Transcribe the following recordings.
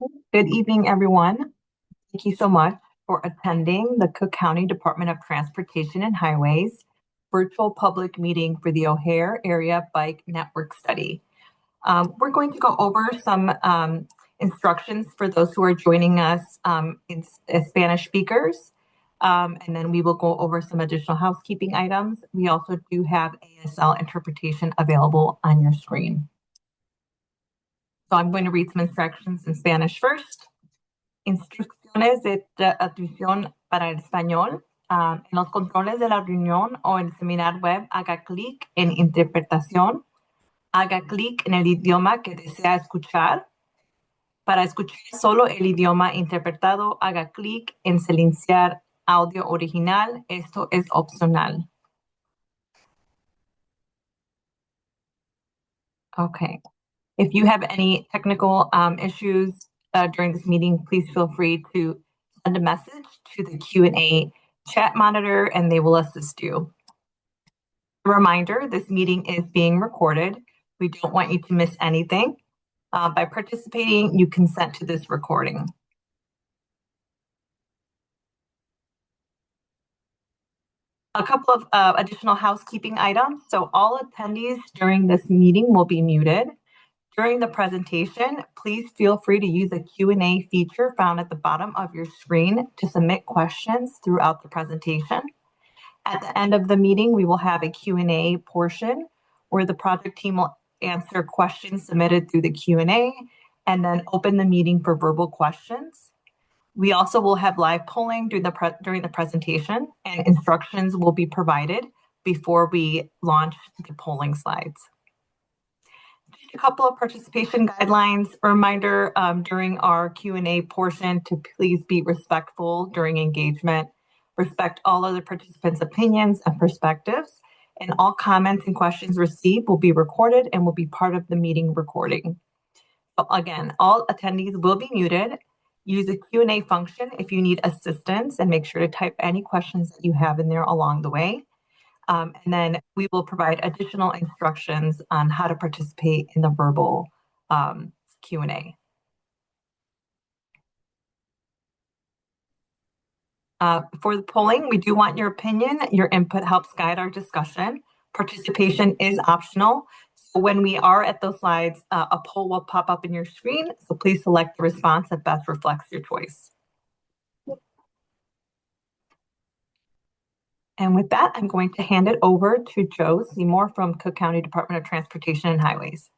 Good evening, everyone. Thank you so much for attending the Cook County Department of Transportation and Highways virtual public meeting for the O'Hare Area Bike Network Study. We're going to go over some instructions for those who are joining us as Spanish speakers, and then we will go over some additional housekeeping items. We also do have ASL interpretation available on your screen. So I'm going to read some instructions in Spanish first. Instrucciones de traducción para el español. En los controles de la reunión o en el seminar web, haga clic en Interpretación. Haga clic en el idioma que desea escuchar. Para escuchar solo el idioma interpretado, haga clic en Silenciar audio original. Esto es opcional. Okay. If you have any technical issues during this meeting, please feel free to send a message to the Q&A chat monitor and they will assist you. A reminder, this meeting is being recorded. We don't want you to miss anything. By participating, you consent to this recording. A couple of additional housekeeping items. So all attendees during this meeting will be muted. During the presentation, please feel free to use the Q&A feature found at the bottom of your screen to submit questions throughout the presentation. At the end of the meeting, we will have a Q&A portion where the project team will answer questions submitted through the Q&A and then open the meeting for verbal questions. We also will have live polling during the presentation, and instructions will be provided before we launch the polling slides. Just a couple of participation guidelines. A reminder during our Q&A portion to please be respectful during engagement, respect all other participants' opinions and perspectives, and all comments and questions received will be recorded and will be part of the meeting recording. So again, all attendees will be muted. Use the Q&A function if you need assistance and make sure to type any questions that you have in there along the way. And then we will provide additional instructions on how to participate in the verbal Q&A. For the polling, we do want your opinion. Your input helps guide our discussion. Participation is optional. So when we are at those slides, a poll will pop up in your screen. So please select the response that best reflects your choice. And with that, I'm going to hand it over to Joe Seymour from Cook County Department of Transportation and Highways.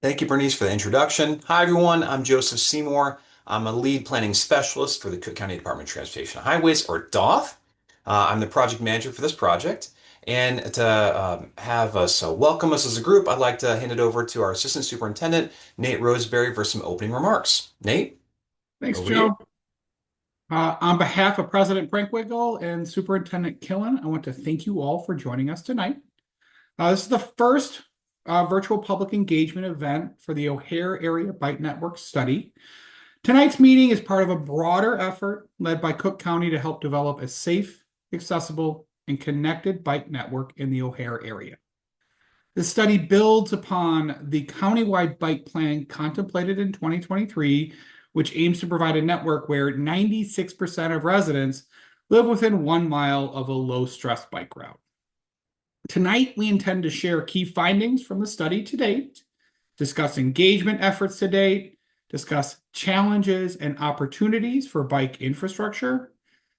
Thank you, Bernice, for the introduction. Hi, everyone. I'm Joseph Seymour. I'm a lead planning specialist for the Cook County Department of Transportation and Highways, or DOTH. I'm the project manager for this project. And to have us welcome us as a group, I'd like to hand it over to our Assistant Superintendent, Nate Roseberry, for some opening remarks. Nate? Thanks, Joe. On behalf of President Brinkwiggle and Superintendent Killen, I want to thank you all for joining us tonight. This is the first virtual public engagement event for the O'Hare Area Bike Network Study. Tonight's meeting is part of a broader effort led by Cook County to help develop a safe, accessible, and connected bike network in the O'Hare area. This study builds upon the countywide bike plan contemplated in 2023, which aims to provide a network where 96% of residents live within 1 mile of a low-stress bike route. Tonight, we intend to share key findings from the study to date, discuss engagement efforts to date, discuss challenges and opportunities for bike infrastructure,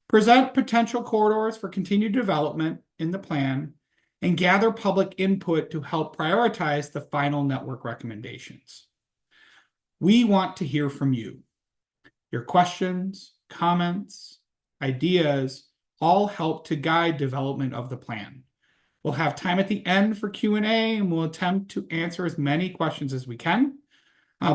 present potential corridors for continued development in the plan, and gather public input to help prioritize the final network recommendations. We want to hear from you. Your questions, comments, ideas all help to guide development of the plan. We'll have time at the end for Q&A, and we'll attempt to answer as many questions as we can.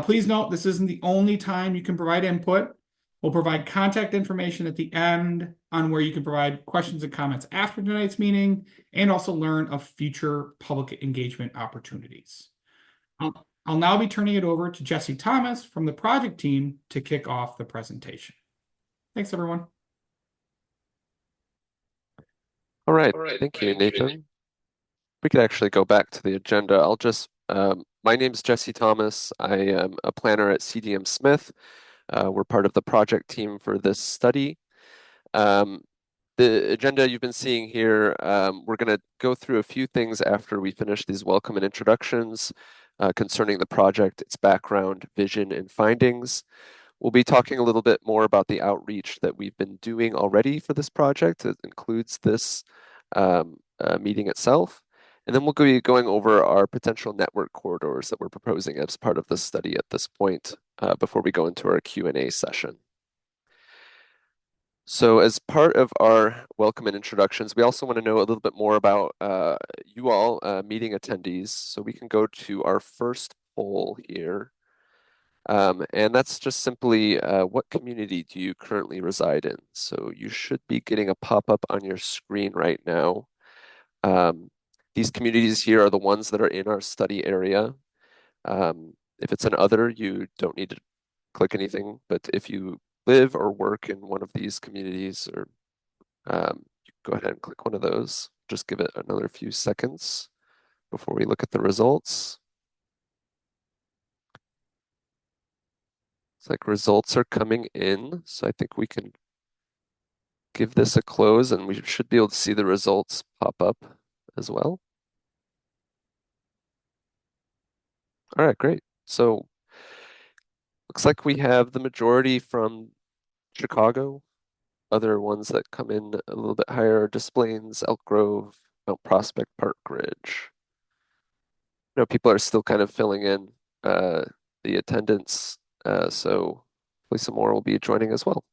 Please note, this isn't the only time you can provide input. We'll provide contact information at the end on where you can provide questions and comments after tonight's meeting, and also learn of future public engagement opportunities. I'll now be turning it over to Jesse Thomas from the project team to kick off the presentation. Thanks, everyone. All right. Thank you, Nathan. We could actually go back to the agenda. I'll just My name's Jesse Thomas. I am a planner at CDM Smith. We're part of the project team for this study. Um, the agenda you've been seeing here, we're going to go through a few things after we finish these welcome and introductions concerning the project, its background, vision, and findings. We'll be talking a little bit more about the outreach that we've been doing already for this project. It includes this meeting itself. And then we'll be going over our potential network corridors that we're proposing as part of this study at this point before we go into our Q&A session. So as part of our welcome and introductions, we also want to know a little bit more about you all, meeting attendees. So we can go to our first poll here. And that's just simply what community do you currently reside in? So you should be getting a pop-up on your screen right now. These communities here are the ones that are in our study area. If it's an other, you don't need to click anything, but if you live or work in one of these communities, or you can go ahead and click one of those. Just give it another few seconds before we look at the results. It's like results are coming in, so I think we can give this a close and we should be able to see the results pop up as well. All right, great. So looks like we have the majority from Chicago. Other ones that come in a little bit higher, Des Plaines, Elk Grove, Mount Prospect, Park Ridge. You know, people are still kind of filling in the attendance, so hopefully some more will be joining as well.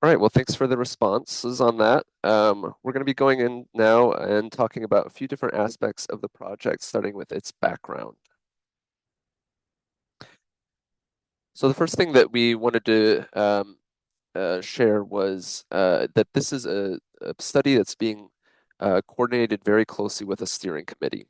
All right, well, thanks for the responses on that. We're going to be going in now and talking about a few different aspects of the project, starting with its background. So the first thing that we wanted to share was that this is a study that's being coordinated very closely with a steering committee.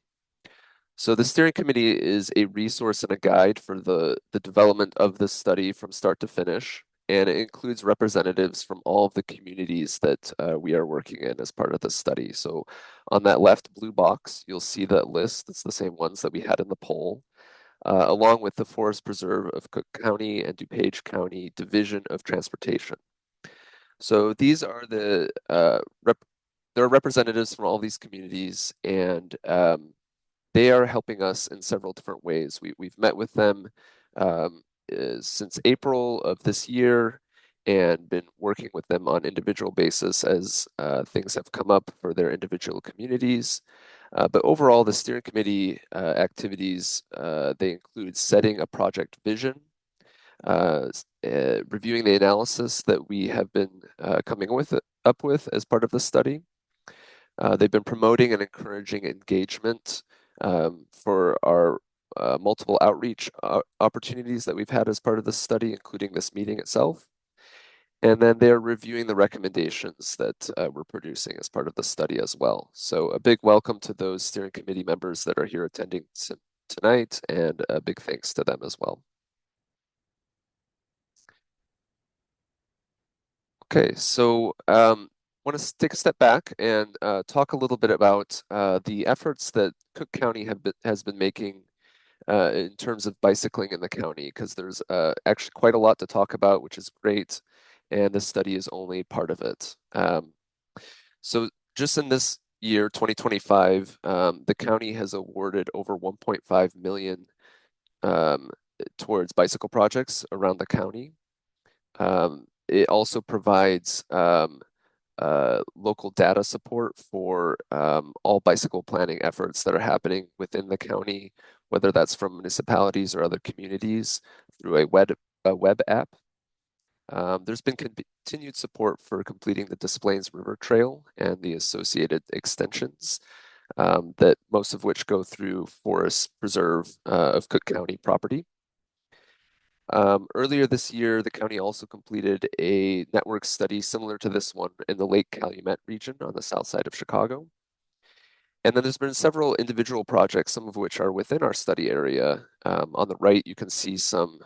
So the steering committee is a resource and a guide for the development of this study from start to finish, and it includes representatives from all of the communities that we are working in as part of this study. So on that left blue box, you'll see that list. It's the same ones that we had in the poll, along with the Forest Preserve of Cook County and DuPage County Division of Transportation. So these are there are representatives from all these communities, and they are helping us in several different ways. We've met with them since April of this year and been working with them on individual basis as things have come up for their individual communities. But overall, the steering committee activities, they include setting a project vision, reviewing the analysis that we have been coming up with as part of the study. They've been promoting and encouraging engagement for our multiple outreach opportunities that we've had as part of this study, including this meeting itself. And then they're reviewing the recommendations that we're producing as part of the study as well. So a big welcome to those steering committee members that are here attending tonight, and a big thanks to them as well. Okay, so want to take a step back and talk a little bit about the efforts that Cook County has been making in terms of bicycling in the county, because there's actually quite a lot to talk about, which is great, and this study is only part of it. So just in this year, 2025, the county has awarded over 1.5 million towards bicycle projects around the county. It also provides local data support for all bicycle planning efforts that are happening within the county, whether that's from municipalities or other communities through a web app. There's been continued support for completing the Des Plaines River Trail and the associated extensions, that most of which go through Forest Preserve of Cook County property. Earlier this year, the county also completed a network study similar to this one in the Lake Calumet region on the south side of Chicago. And then there's been several individual projects, some of which are within our study area. On the right, you can see some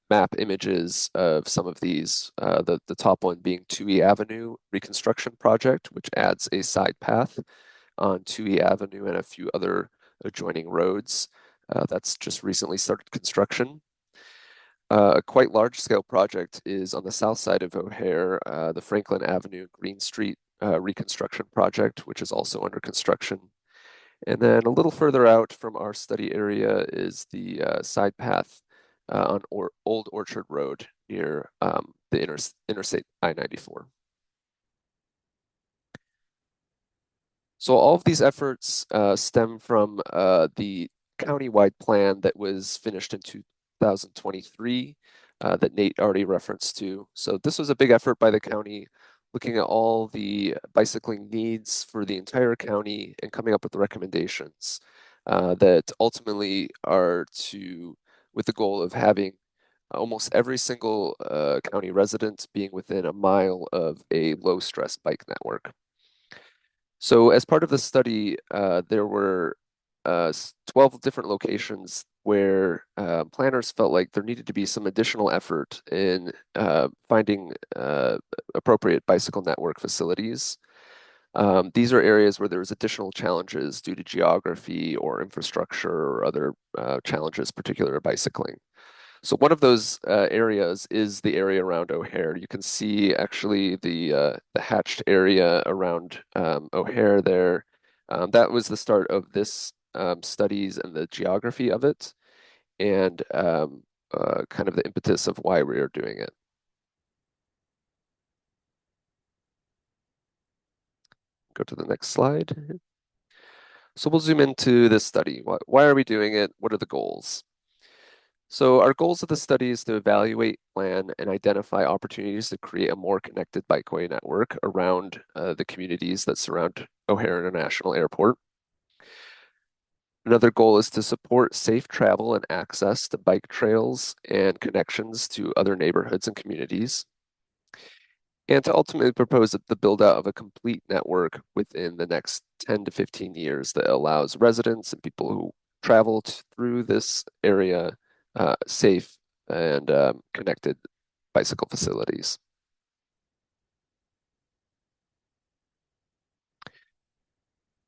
map images of some of these. The top one being Toohey Avenue Reconstruction Project, which adds a side path on Toohey Avenue and a few other adjoining roads. That's just recently started construction. A quite large-scale project is on the south side of O'Hare, the Franklin Avenue Green Street reconstruction project, which is also under construction. And then a little further out from our study area is the side path on Old Orchard Road near the Interstate I-94. So all of these efforts stem from the county-wide plan that was finished in 2023 that Nate already referenced to. So this was a big effort by the county, looking at all the bicycling needs for the entire county and coming up with the recommendations that ultimately are with the goal of having almost every single county resident being within a mile of a low-stress bike network. So as part of the study, there were 12 different locations where planners felt like there needed to be some additional effort in finding appropriate bicycle network facilities. These are areas where there was additional challenges due to geography or infrastructure or other challenges particular to bicycling. So one of those areas is the area around O'Hare. You can see actually the hatched area around O'Hare there. That was the start of this studies and the geography of it, and kind of the impetus of why we are doing it. Go to the next slide. So we'll zoom into this study. Why are we doing it? What are the goals? So our goals of the study is to evaluate, plan, and identify opportunities to create a more connected bikeway network around the communities that surround O'Hare International Airport. Another goal is to support safe travel and access to bike trails and connections to other neighborhoods and communities, and to ultimately propose the build out of a complete network within the next 10 to 15 years that allows residents and people who travel through this area safe and connected bicycle facilities.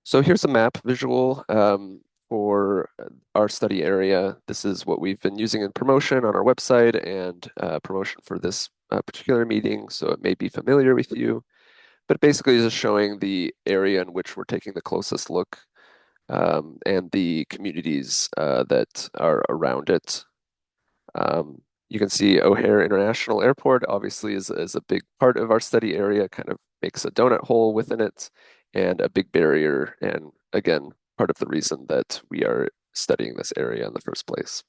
So here's a map visual for our study area. This is what we've been using in promotion on our website and promotion for this particular meeting, so it may be familiar with you. But basically is showing the area in which we're taking the closest look and the communities that are around it. You can see O'Hare International Airport obviously is a big part of our study area, kind of makes a donut hole within it and a big barrier. And again, part of the reason that we are studying this area in the first place.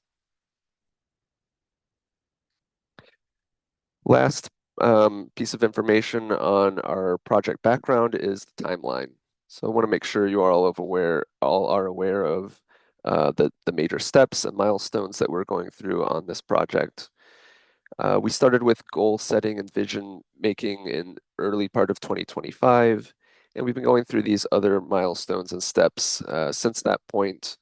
Last piece of information on our project background is the timeline. So I want to make sure you are all are aware of the major steps and milestones that we're going through on this project. We started with goal setting and vision making in early part of 2025, and we've been going through these other milestones and steps since that point,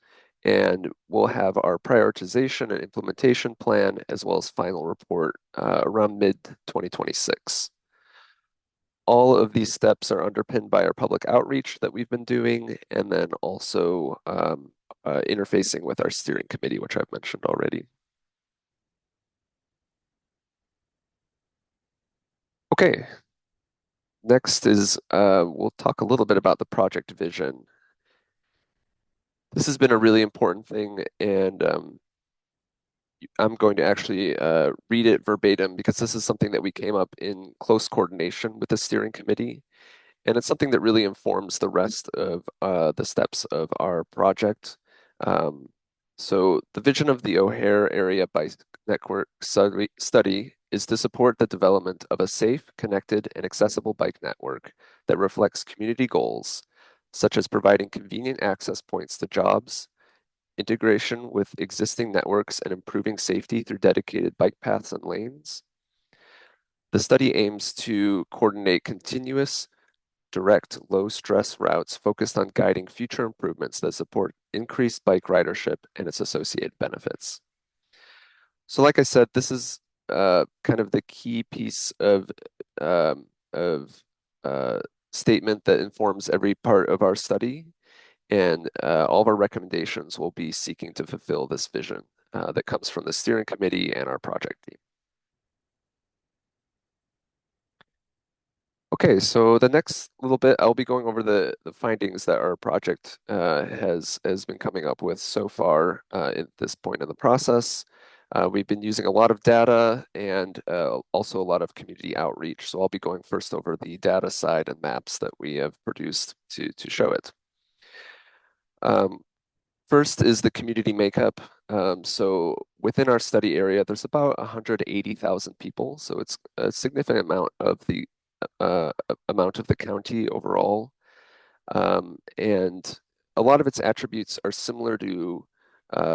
and we'll have our prioritization and implementation plan as well as final report around mid-2026. All of these steps are underpinned by our public outreach that we've been doing, and then also interfacing with our steering committee, which I've mentioned already. Okay, next is we'll talk a little bit about the project vision. This has been a really important thing, and I'm going to actually read it verbatim because this is something that we came up in close coordination with the steering committee, and it's something that really informs the rest of the steps of our project. So the vision of the O'Hare Area Bike Network study is to support the development of a safe, connected, and accessible bike network that reflects community goals, such as providing convenient access points to jobs, integration with existing networks, and improving safety through dedicated bike paths and lanes. The study aims to coordinate continuous, direct, low-stress routes focused on guiding future improvements that support increased bike ridership and its associated benefits. So like I said, this is kind of the key piece of uh, statement that informs every part of our study, and all of our recommendations will be seeking to fulfill this vision that comes from the steering committee and our project team. Okay, so the next little bit, I'll be going over the findings that our project has been coming up with so far at this point in the process. We've been using a lot of data and also a lot of community outreach. So I'll be going first over the data side and maps that we have produced to show it. First is the community makeup. So within our study area, there's about 180,000 people. So it's a significant amount of the county overall. And a lot of its attributes are similar to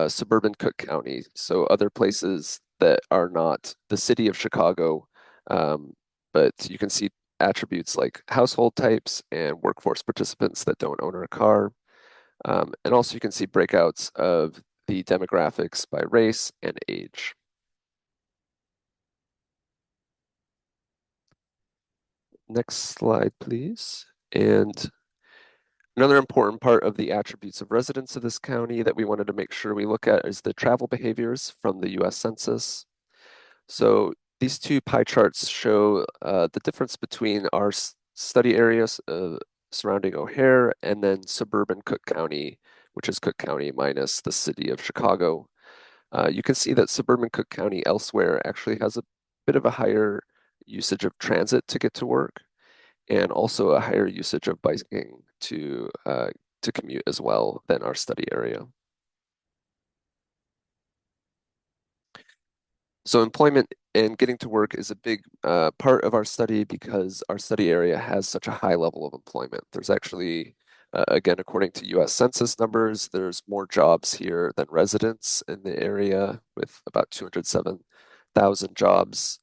suburban Cook County. So other places that are not the city of Chicago, but you can see attributes like household types and workforce participants that don't own a car. And also you can see breakouts of the demographics by race and age. Next slide, please. And another important part of the attributes of residents of this county that we wanted to make sure we look at is the travel behaviors from the US Census. So these two pie charts show the difference between our study areas surrounding O'Hare and then suburban Cook County, which is Cook County minus the city of Chicago. You can see that suburban Cook County elsewhere actually has a bit of a higher usage of transit to get to work, and also a higher usage of biking to commute as well than our study area. So employment and getting to work is a big part of our study because our study area has such a high level of employment. There's actually, again, according to US Census numbers, there's more jobs here than residents in the area with about 207,000 jobs.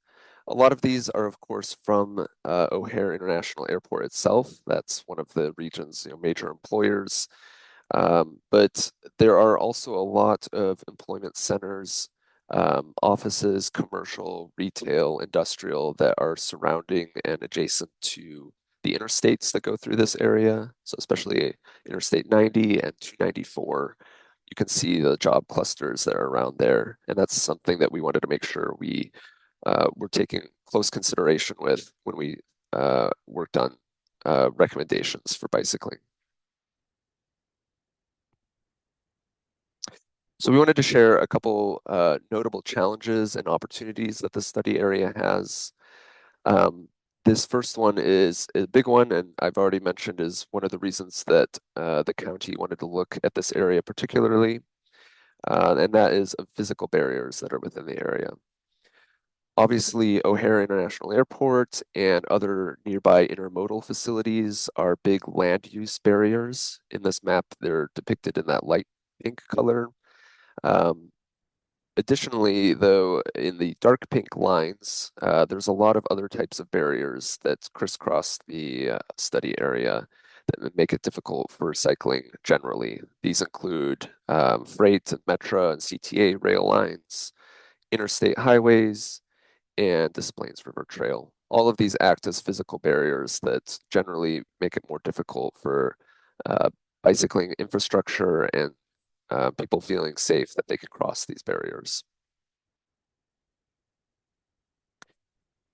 A lot of these are, of course, from O'Hare International Airport itself. That's one of the region's major employers. But there are also a lot of employment centers, offices, commercial, retail, industrial that are surrounding and adjacent to the interstates that go through this area. So especially Interstate 90 and 294, you can see the job clusters that are around there. And that's something that we wanted to make sure we were taking close consideration with when we worked on recommendations for bicycling. So we wanted to share a couple notable challenges and opportunities that the study area has. This first one is a big one, and I've already mentioned is one of the reasons that the county wanted to look at this area particularly, and that is of physical barriers that are within the area. Obviously, O'Hare International Airport and other nearby intermodal facilities are big land use barriers. In this map, they're depicted in that light pink color. Additionally, though, in the dark pink lines, there's a lot of other types of barriers that crisscross the study area that make it difficult for cycling generally. These include freight and Metra and CTA rail lines, interstate highways, and Des Plaines River Trail. All of these act as physical barriers that generally make it more difficult for bicycling infrastructure and people feeling safe that they can cross these barriers.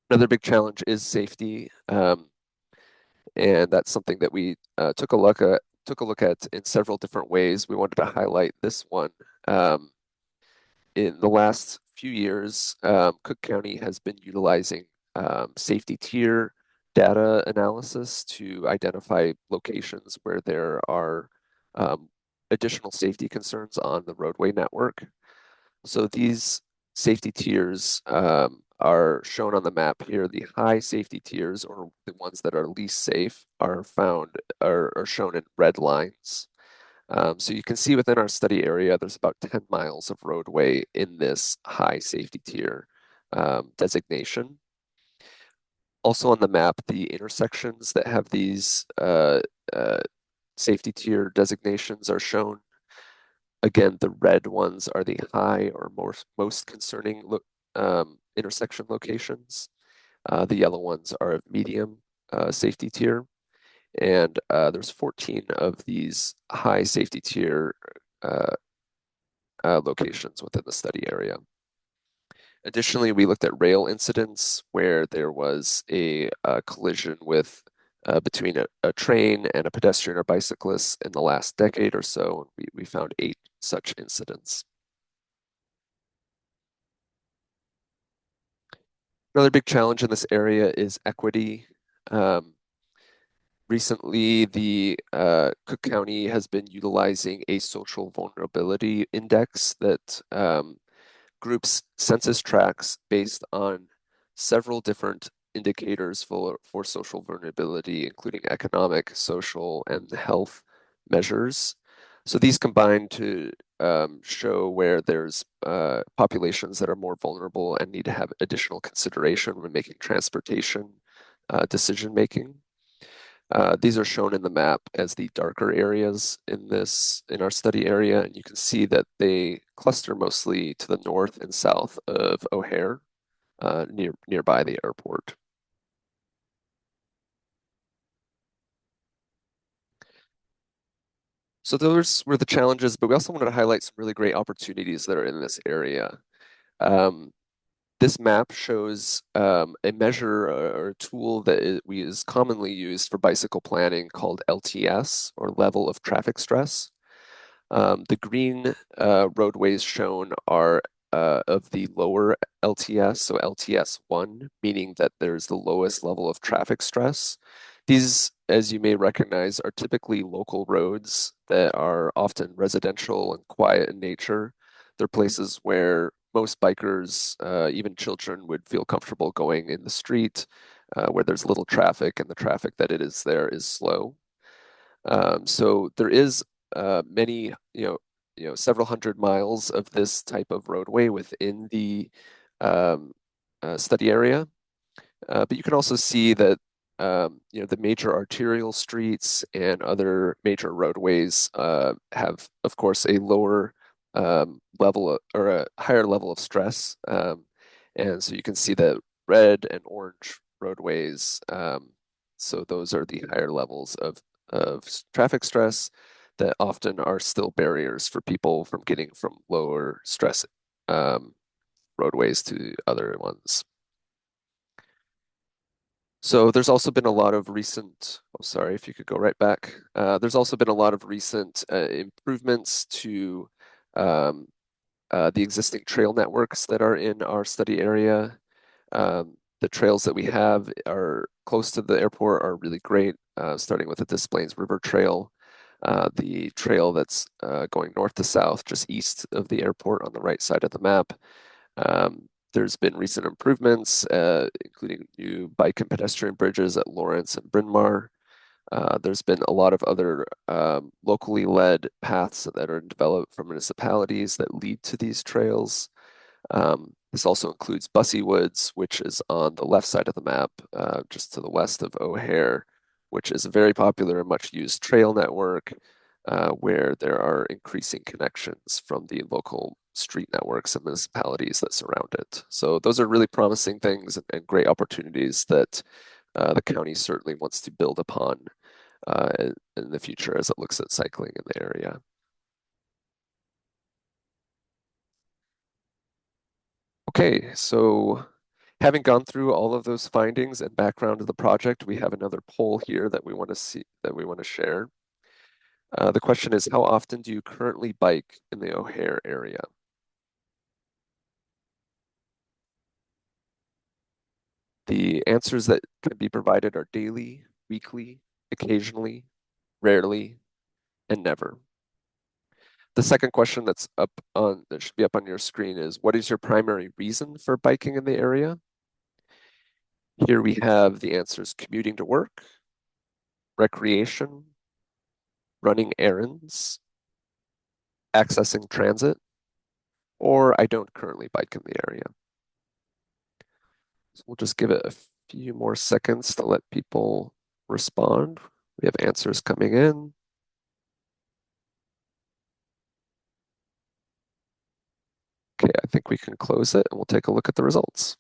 Another big challenge is safety, and that's something that we took a look at in several different ways. We wanted to highlight this one. In the last few years, Cook County has been utilizing safety tier data analysis to identify locations where there are additional safety concerns on the roadway network. So these safety tiers are shown on the map here. The high safety tiers, or the ones that are least safe, are shown in red lines. So you can see within our study area, there's about 10 miles of roadway in this high safety tier designation. Also on the map, the intersections that have these safety tier designations are shown. Again, the red ones are the high or most concerning intersection locations. The yellow ones are of medium safety tier. and there's 14 of these high safety tier locations within the study area. Additionally, we looked at rail incidents where there was a collision between a train and a pedestrian or bicyclist in the last decade or so. We found 8 such incidents. Another big challenge in this area is equity. Recently, the Cook County has been utilizing a social vulnerability index that groups census tracts based on several different indicators for social vulnerability, including economic, social, and health measures. So these combine to show where there's populations that are more vulnerable and need to have additional consideration when making transportation decision making. These are shown in the map as the darker areas in our study area, and you can see that they cluster mostly to the north and south of O'Hare, nearby the airport. So those were the challenges, but we also wanted to highlight some really great opportunities that are in this area. This map shows a measure or a tool that is commonly used for bicycle planning called LTS, or level of traffic stress. The green roadways shown are of the lower LTS, so LTS 1, meaning that there's the lowest level of traffic stress. These, as you may recognize, are typically local roads that are often residential and quiet in nature. They're places where most bikers, even children, would feel comfortable going in the street, where there's little traffic, and the traffic that it is there is slow. So there is many, several hundred miles of this type of roadway within the um, study area. But you can also see that the major arterial streets and other major roadways have, of course, a lower or a higher level of stress. And so you can see that red and orange roadways, so those are the higher levels of traffic stress that often are still barriers for people from getting from lower stress roadways to other ones. So there's also been a lot of recent, oh, sorry, if you could go right back. There's also been a lot of recent improvements to the existing trail networks that are in our study area. The trails that we have are close to the airport are really great, starting with the Des Plaines River Trail, the trail that's going north to south, just east of the airport on the right side of the map. There's been recent improvements, including new bike and pedestrian bridges at Lawrence and Bryn Mawr. There's been a lot of other locally led paths that are developed from municipalities that lead to these trails. This also includes Bussey Woods, which is on the left side of the map, just to the west of O'Hare, which is a very popular and much used trail network where there are increasing connections from the local street networks and municipalities that surround it. So those are really promising things and great opportunities that the county certainly wants to build upon in the future as it looks at cycling in the area. Okay, so having gone through all of those findings and background of the project, we have another poll here that we want to share. The question is, how often do you currently bike in the O'Hare area? The answers that can be provided are daily, weekly, occasionally, rarely, and never. The second question that should be up on your screen is, what is your primary reason for biking in the area? Here we have the answers: commuting to work, recreation, running errands, accessing transit, or I don't currently bike in the area. So we'll just give it a few more seconds to let people respond. We have answers coming in. Okay, I think we can close it and we'll take a look at the results.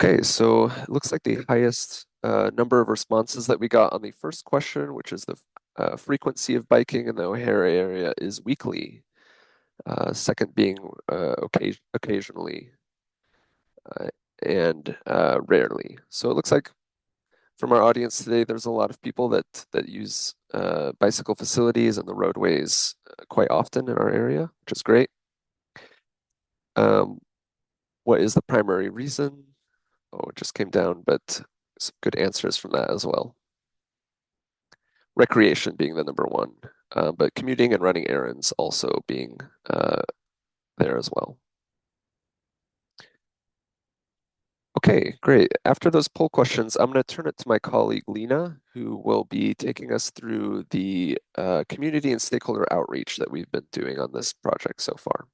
Okay, so it looks like the highest number of responses that we got on the first question, which is the frequency of biking in the O'Hare area, is weekly. Second being occasionally uh, and rarely. So it looks like from our audience today, there's a lot of people that use bicycle facilities and the roadways quite often in our area, which is great. What is the primary reason? Oh, it just came down, but some good answers from that as well. Recreation being the number one, but commuting and running errands also being there as well. Okay, great. After those poll questions, I'm going to turn it to my colleague Lena, who will be taking us through the community and stakeholder outreach that we've been doing on this project so far.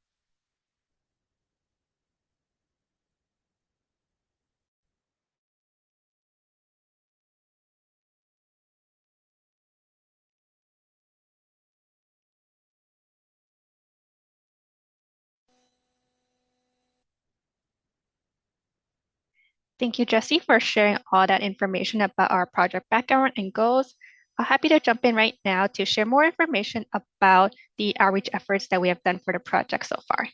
Thank you, Jesse, for sharing all that information about our project background and goals. I'm happy to jump in right now to share more information about the outreach efforts that we have done for the project so far.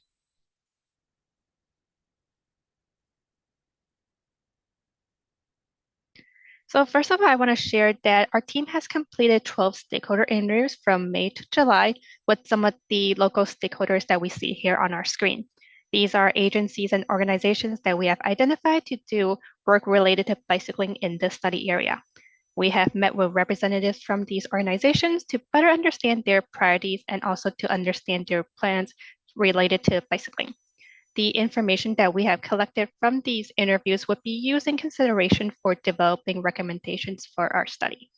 So first of all, I want to share that our team has completed 12 stakeholder interviews from May to July with some of the local stakeholders that we see here on our screen. These are agencies and organizations that we have identified to do work related to bicycling in the study area. We have met with representatives from these organizations to better understand their priorities and also to understand their plans related to bicycling. The information that we have collected from these interviews would be used in consideration for developing recommendations for our study.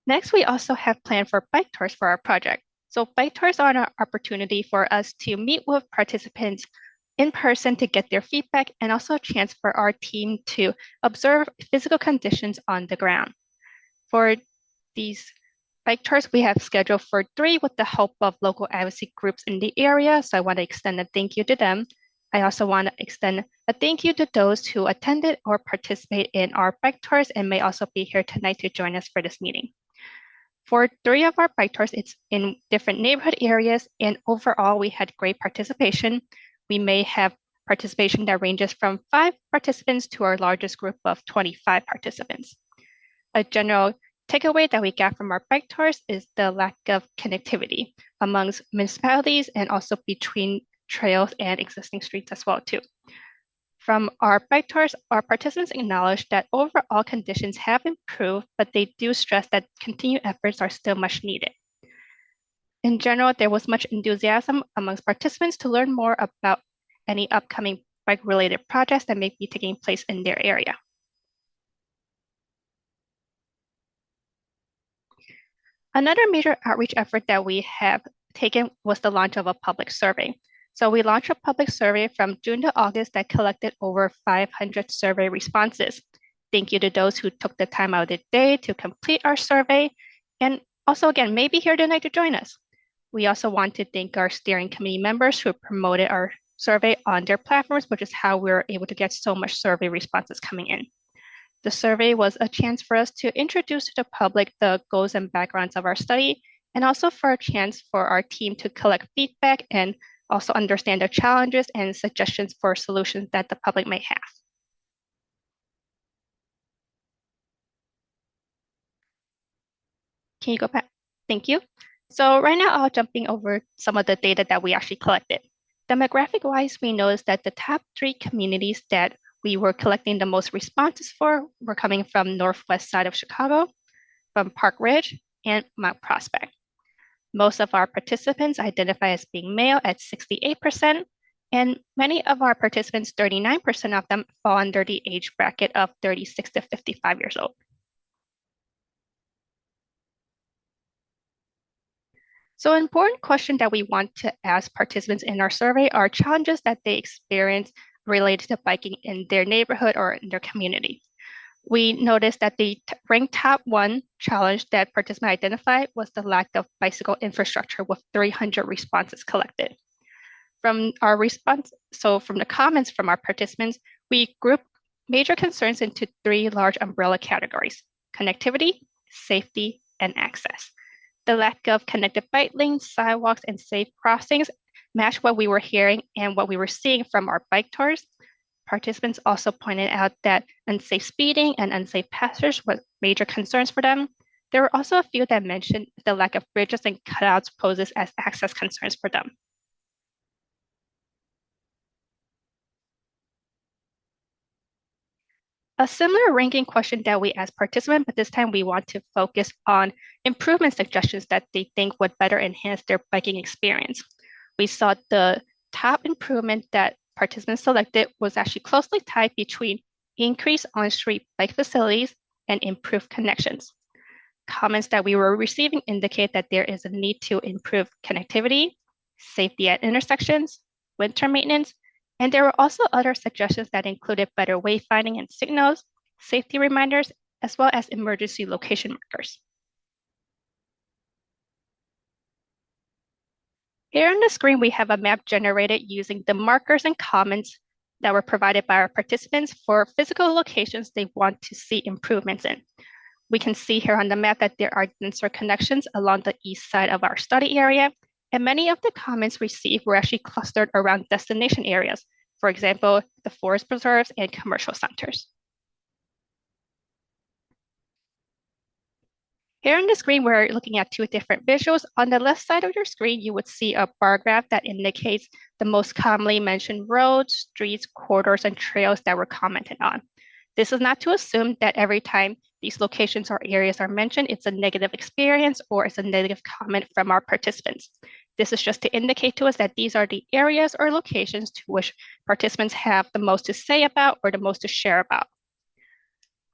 Next, we also have planned for bike tours for our project. So bike tours are an opportunity for us to meet with participants in person to get their feedback and also a chance for our team to observe physical conditions on the ground. For these bike tours, we have scheduled for 3 with the help of local advocacy groups in the area. So I want to extend a thank you to them. I also want to extend a thank you to those who attended or participate in our bike tours and may also be here tonight to join us for this meeting. For 3 of our bike tours, it's in different neighborhood areas, and overall, we had great participation. We may have participation that ranges from 5 participants to our largest group of 25 participants. A general takeaway that we got from our bike tours is the lack of connectivity amongst municipalities and also between trails and existing streets as well too. From our bike tours, our participants acknowledge that overall conditions have improved, but they do stress that continued efforts are still much needed. In general, there was much enthusiasm amongst participants to learn more about any upcoming bike-related projects that may be taking place in their area. Another major outreach effort that we have taken was the launch of a public survey. So we launched a public survey from June to August that collected over 500 survey responses. Thank you to those who took the time out of the day to complete our survey. And also, again, maybe here tonight to join us. We also want to thank our steering committee members who promoted our survey on their platforms, which is how we were able to get so much survey responses coming in. The survey was a chance for us to introduce to the public the goals and backgrounds of our study, and also for a chance for our team to collect feedback and also understand the challenges and suggestions for solutions that the public may have. Can you go back? Thank you. So right now I'll jumping over some of the data that we actually collected. Demographic-wise, we noticed that the top 3 communities that we were collecting the most responses for were coming from northwest side of Chicago, from Park Ridge, and Mount Prospect. Most of our participants identify as being male at 68%, and many of our participants, 39% of them, fall under the age bracket of 36 to 55 years old. So an important question that we want to ask participants in our survey are challenges that they experience related to biking in their neighborhood or in their community. We noticed that the ranked top 1 challenge that participants identified was the lack of bicycle infrastructure with 300 responses collected. From our response, so from the comments from our participants, we grouped major concerns into three large umbrella categories: connectivity, safety, and access. The lack of connected bike lanes, sidewalks, and safe crossings matched what we were hearing and what we were seeing from our bike tours. Participants also pointed out that unsafe speeding and unsafe passage were major concerns for them. There were also a few that mentioned the lack of bridges and cutouts poses as access concerns for them. A similar ranking question that we asked participants, but this time we want to focus on improvement suggestions that they think would better enhance their biking experience. We saw the top improvement that participants selected was actually closely tied between increased on-street bike facilities and improved connections. Comments that we were receiving indicate that there is a need to improve connectivity, safety at intersections, winter maintenance, and there were also other suggestions that included better wayfinding and signals, safety reminders, as well as emergency location markers. Here on the screen, we have a map generated using the markers and comments that were provided by our participants for physical locations they want to see improvements in. We can see here on the map that there are denser connections along the east side of our study area, and many of the comments received were actually clustered around destination areas, for example, the forest preserves and commercial centers. Here on the screen, we're looking at two different visuals. On the left side of your screen, you would see a bar graph that indicates the most commonly mentioned roads, streets, corridors, and trails that were commented on. This is not to assume that every time these locations or areas are mentioned, it's a negative experience or it's a negative comment from our participants. This is just to indicate to us that these are the areas or locations to which participants have the most to say about or the most to share about.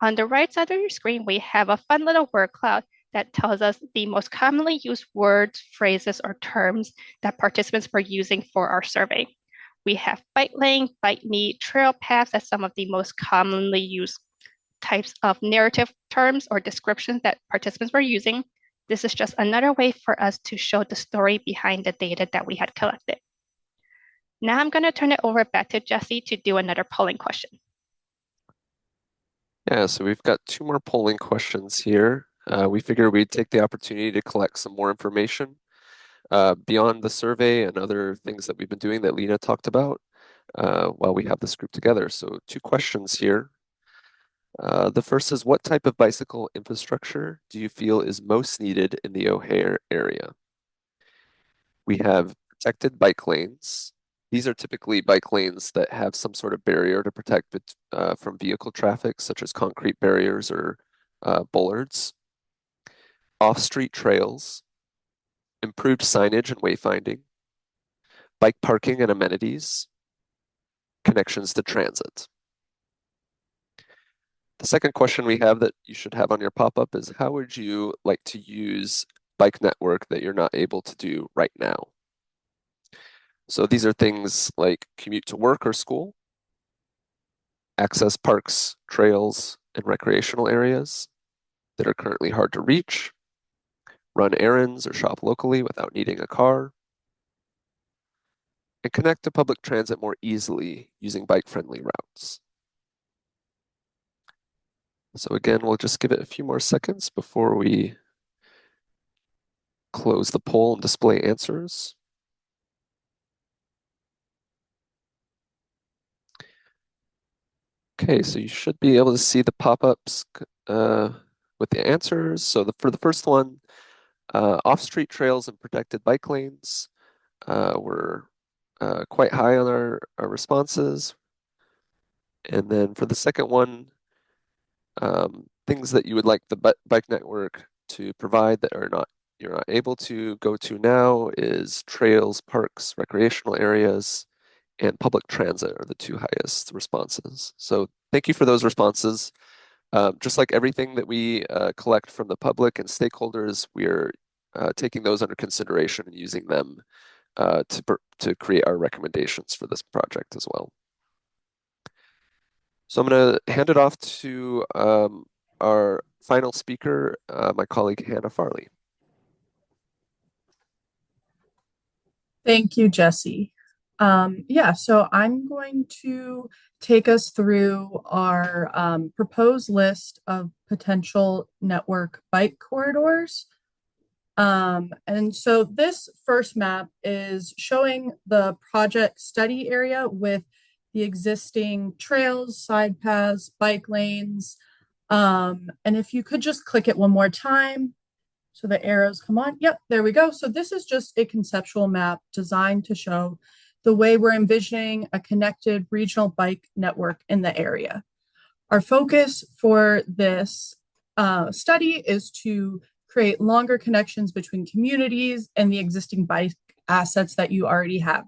On the right side of your screen, we have a fun little word cloud that tells us the most commonly used words, phrases, or terms that participants were using for our survey. We have bike lane, bike need, trail paths as some of the most commonly used types of narrative terms or descriptions that participants were using. This is just another way for us to show the story behind the data that we had collected. Now I'm going to turn it over back to Jesse to do another polling question. Yeah, so we've got two more polling questions here. We figured we'd take the opportunity to collect some more information beyond the survey and other things that we've been doing that Lena talked about while we have this group together. So two questions here. The first is, what type of bicycle infrastructure do you feel is most needed in the O'Hare area? We have protected bike lanes. These are typically bike lanes that have some sort of barrier to protect it from vehicle traffic, such as concrete barriers or bollards. Off-street trails, improved signage and wayfinding, bike parking and amenities, connections to transit. The second question we have that you should have on your pop-up is, how would you like to use bike network that you're not able to do right now? So these are things like commute to work or school, access parks, trails, and recreational areas that are currently hard to reach, run errands or shop locally without needing a car, and connect to public transit more easily using bike-friendly routes. So again, we'll just give it a few more seconds before we close the poll and display answers. Okay, so you should be able to see the pop-ups with the answers. So for the first one, off-street trails and protected bike lanes were quite high on our responses. And then for the second one, things that you would like the bike network to provide that you're not able to go to now is trails, parks, recreational areas, and public transit are the two highest responses. So thank you for those responses. Just like everything that we collect from the public and stakeholders, we are taking those under consideration and using them to create our recommendations for this project as well. So I'm going to hand it off to our final speaker, my colleague Hannah Farley. Thank you, Jesse. Yeah, so I'm going to take us through our proposed list of potential network bike corridors. And so this first map is showing the project study area with the existing trails, side paths, bike lanes. And if you could just click it one more time so the arrows come on. Yep, there we go. So this is just a conceptual map designed to show the way we're envisioning a connected regional bike network in the area. Our focus for this study is to create longer connections between communities and the existing bike assets that you already have.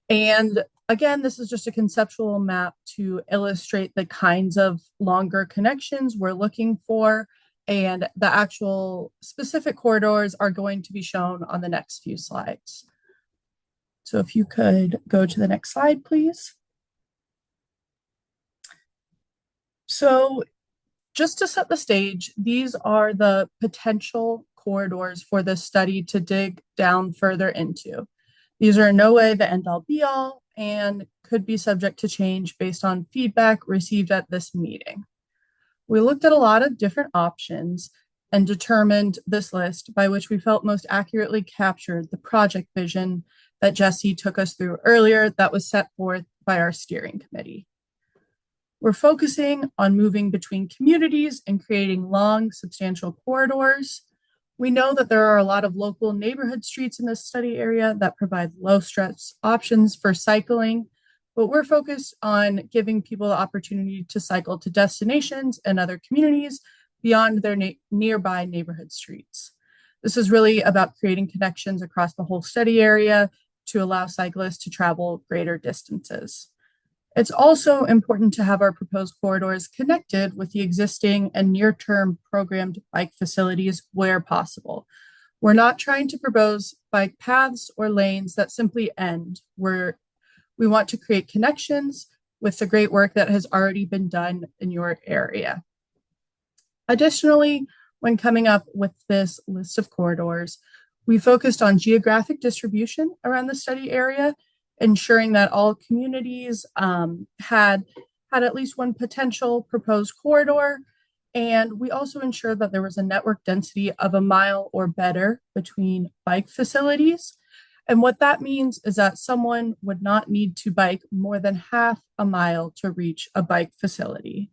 And again, this is just a conceptual map to illustrate the kinds of longer connections we're looking for, and the actual specific corridors are going to be shown on the next few slides. So if you could go to the next slide, please. So just to set the stage, these are the potential corridors for this study to dig down further into. These are in no way the end all be all and could be subject to change based on feedback received at this meeting. We looked at a lot of different options and determined this list by which we felt most accurately captured the project vision that Jesse took us through earlier that was set forth by our steering committee. We're focusing on moving between communities and creating long, substantial corridors. We know that there are a lot of local neighborhood streets in this study area that provide low stress options for cycling, but we're focused on giving people the opportunity to cycle to destinations and other communities beyond their nearby neighborhood streets. This is really about creating connections across the whole study area to allow cyclists to travel greater distances. It's also important to have our proposed corridors connected with the existing and near-term programmed bike facilities where possible. We're not trying to propose bike paths or lanes that simply end. We want to create connections with the great work that has already been done in your area. Additionally, when coming up with this list of corridors, we focused on geographic distribution around the study area, ensuring that all communities had at least one potential proposed corridor. And we also ensured that there was a network density of 1 mile or better between bike facilities. And what that means is that someone would not need to bike more than half a mile to reach a bike facility.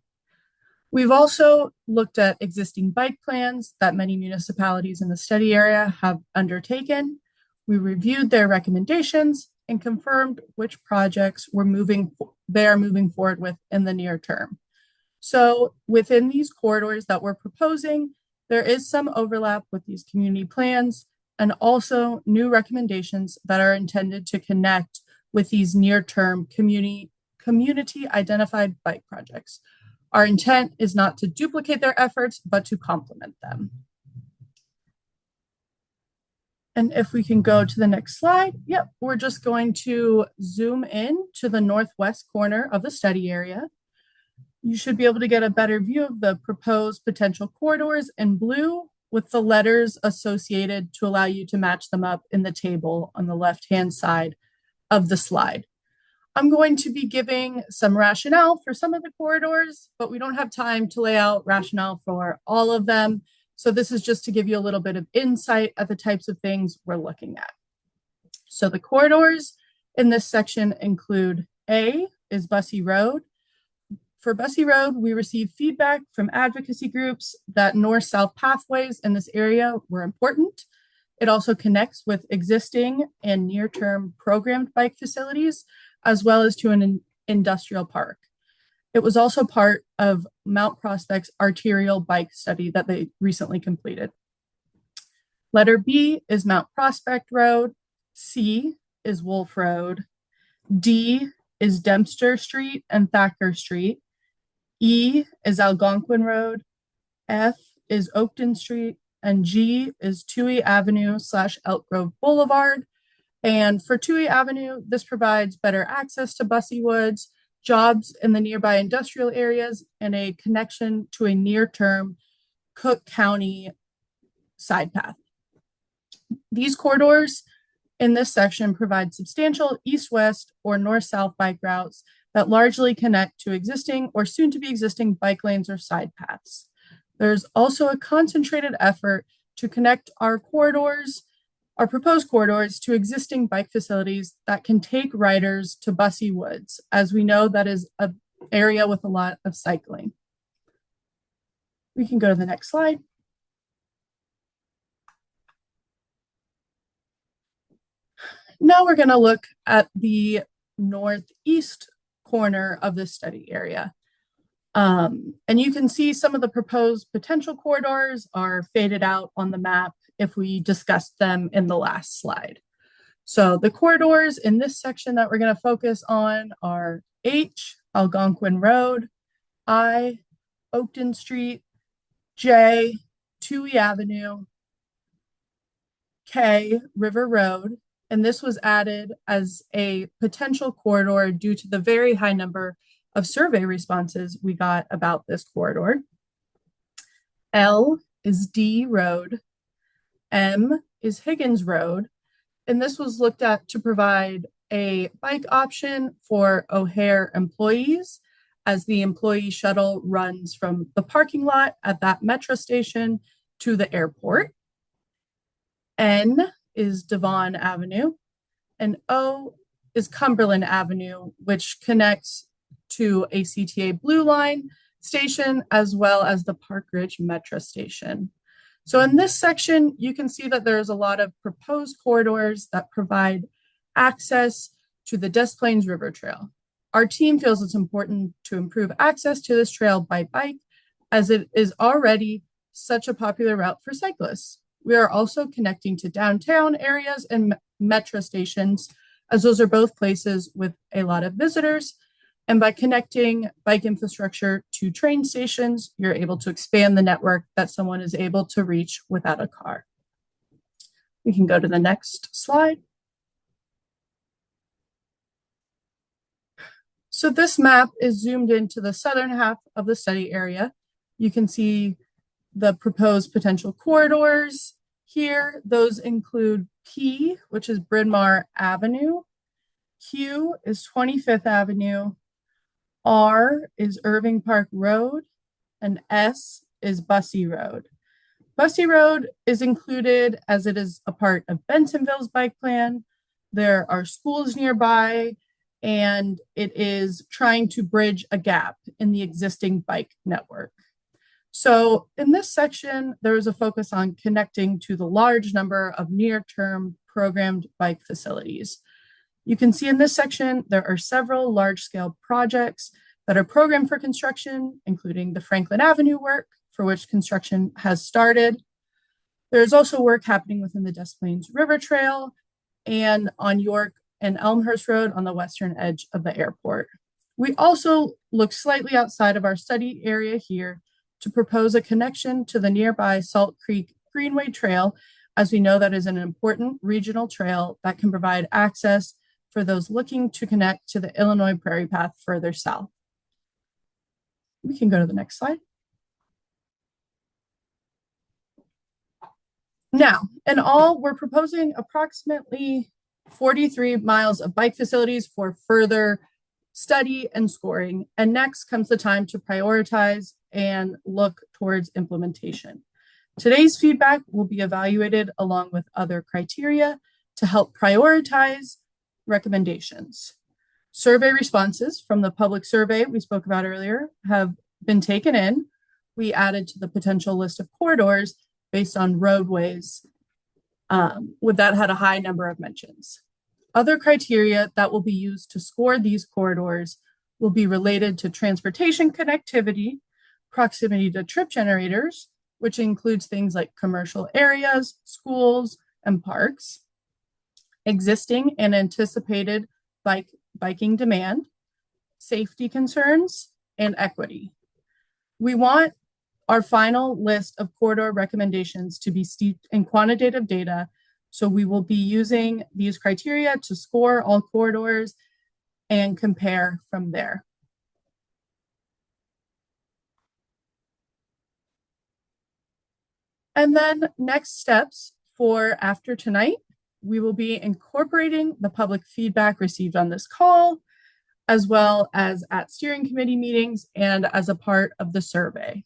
We've also looked at existing bike plans that many municipalities in the study area have undertaken. We reviewed their recommendations and confirmed which projects they are moving forward with in the near term. So within these corridors that we're proposing, there is some overlap with these community plans and also new recommendations that are intended to connect with these near-term community identified bike projects. Our intent is not to duplicate their efforts, but to complement them. And if we can go to the next slide, yep, we're just going to zoom in to the northwest corner of the study area. You should be able to get a better view of the proposed potential corridors in blue with the letters associated to allow you to match them up in the table on the left-hand side of the slide. I'm going to be giving some rationale for some of the corridors, but we don't have time to lay out rationale for all of them. So this is just to give you a little bit of insight at the types of things we're looking at. So the corridors in this section include A is Bussey Road. For Bussey Road, we received feedback from advocacy groups that north-south pathways in this area were important. It also connects with existing and near-term programmed bike facilities, as well as to an industrial park. It was also part of Mount Prospect's arterial bike study that they recently completed. Letter B is Mount Prospect Road. C is Wolf Road. D is Dempster Street and Thacker Street. E is Algonquin Road. F is Oakton Street. And G is Toohey Avenue / Elk Grove Boulevard. And for Toohey Avenue, this provides better access to Bussey Woods, jobs in the nearby industrial areas, and a connection to a near-term Cook County side path. These corridors in this section provide substantial east-west or north-south bike routes that largely connect to existing or soon-to-be existing bike lanes or side paths. There's also a concentrated effort to connect our proposed corridors to existing bike facilities that can take riders to Bussey Woods, as we know that is an area with a lot of cycling. We can go to the next slide. Now we're going to look at the northeast corner of the study area. And you can see some of the proposed potential corridors are faded out on the map if we discussed them in the last slide. So the corridors in this section that we're going to focus on are H, Algonquin Road, I, Oakton Street, J, Toohey Avenue, K, River Road, and this was added as a potential corridor due to the very high number of survey responses we got about this corridor. L is D Road, M is Higgins Road, and this was looked at to provide a bike option for O'Hare employees as the employee shuttle runs from the parking lot at that metro station to the airport. N is Devon Avenue, and O is Cumberland Avenue, which connects to a CTA Blue Line station as well as the Park Ridge Metro Station. So in this section, you can see that there's a lot of proposed corridors that provide access to the Des Plaines River Trail. Our team feels it's important to improve access to this trail by bike, as it is already such a popular route for cyclists. We are also connecting to downtown areas and metro stations, as those are both places with a lot of visitors. And by connecting bike infrastructure to train stations, you're able to expand the network that someone is able to reach without a car. We can go to the next slide. So this map is zoomed into the southern half of the study area. You can see the proposed potential corridors here. Those include P, which is Bryn Mawr Avenue. Q is 25th Avenue. R is Irving Park Road, and S is Bussey Road. Bussey Road is included as it is a part of Bensonville's bike plan. There are schools nearby, and it is trying to bridge a gap in the existing bike network. So in this section, there is a focus on connecting to the large number of near-term programmed bike facilities. You can see in this section, there are several large-scale projects that are programmed for construction, including the Franklin Avenue work, for which construction has started. There's also work happening within the Des Plaines River Trail and on York and Elmhurst Road on the western edge of the airport. We also look slightly outside of our study area here to propose a connection to the nearby Salt Creek Greenway Trail, as we know that is an important regional trail that can provide access for those looking to connect to the Illinois Prairie Path further south. We can go to the next slide. Now, in all, we're proposing approximately 43 miles of bike facilities for further study and scoring. And next comes the time to prioritize and look towards implementation. Today's feedback will be evaluated along with other criteria to help prioritize recommendations. Survey responses from the public survey we spoke about earlier have been taken in. We added to the potential list of corridors based on roadways with that had a high number of mentions. Other criteria that will be used to score these corridors will be related to transportation connectivity, proximity to trip generators, which includes things like commercial areas, schools, and parks, existing and anticipated biking demand, safety concerns, and equity. We want our final list of corridor recommendations to be steeped in quantitative data, so we will be using these criteria to score all corridors and compare from there. And then next steps for after tonight, We will be incorporating the public feedback received on this call, as well as at steering committee meetings and as a part of the survey.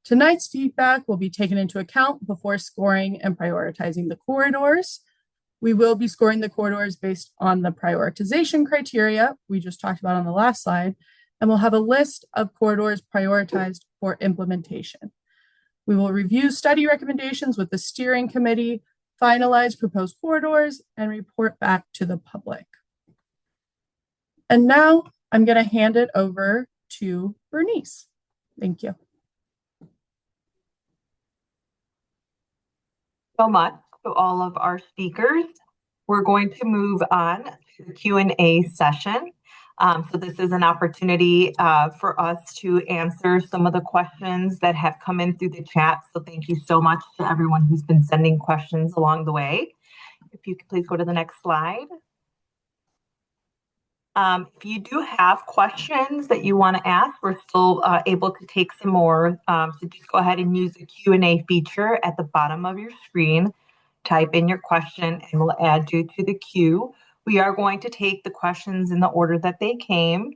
Tonight's feedback will be taken into account before scoring and prioritizing the corridors. We will be scoring the corridors based on the prioritization criteria we just talked about on the last slide, and we'll have a list of corridors prioritized for implementation. We will review study recommendations with the steering committee, finalize proposed corridors, and report back to the public. And now I'm going to hand it over to Bernice. Thank you. So much to all of our speakers. We're going to move on to the Q&A session. So this is an opportunity for us to answer some of the questions that have come in through the chat. So thank you so much to everyone who's been sending questions along the way. If you could please go to the next slide. If you do have questions that you want to ask, we're still able to take some more. So just go ahead and use the Q&A feature at the bottom of your screen. Type in your question and we'll add you to the queue. We are going to take the questions in the order that they came.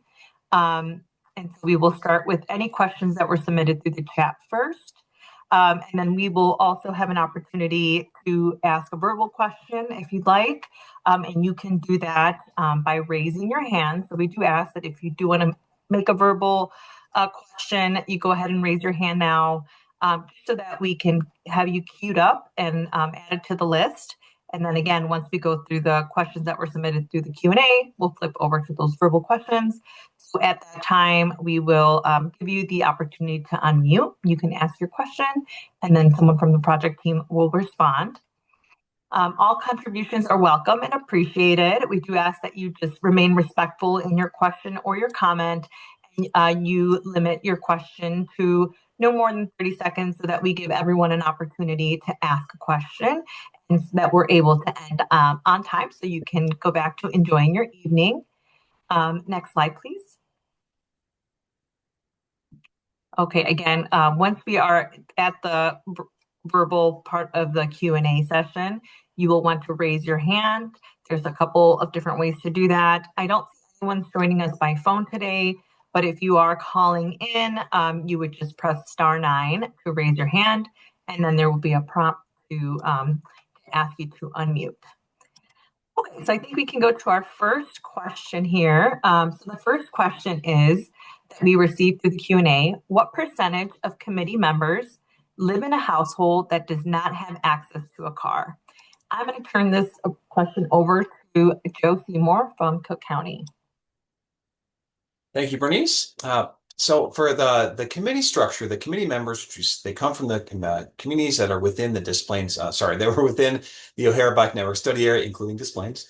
And so we will start with any questions that were submitted through the chat first. And then we will also have an opportunity to ask a verbal question if you'd like. And you can do that by raising your hand. So we do ask that if you do want to make a verbal question, you go ahead and raise your hand now so that we can have you queued up and added to the list. And then again, once we go through the questions that were submitted through the Q&A, we'll flip over to those verbal questions. So at that time, we will give you the opportunity to unmute. You can ask your question, and then someone from the project team will respond. All contributions are welcome and appreciated. We do ask that you just remain respectful in your question or your comment. You limit your question to no more than 30 seconds so that we give everyone an opportunity to ask a question and so that we're able to end on time so you can go back to enjoying your evening. Next slide, please. Okay, again, once we are at the verbal part of the Q&A session, you will want to raise your hand. There's a couple of different ways to do that. I don't see anyone's joining us by phone today, but if you are calling in, you would just press *9 to raise your hand, and then there will be a prompt to ask you to unmute. Okay, so I think we can go to our first question here. So the first question is that we received through the Q&A: what percentage of committee members live in a household that does not have access to a car? I'm going to turn this question over to Joe Seymour from Cook County. Thank you, Bernice. So for the committee structure, the committee members, they come from the communities that are within the Des Plaines, they were within the O'Hare Bike Network study area, including Des Plaines.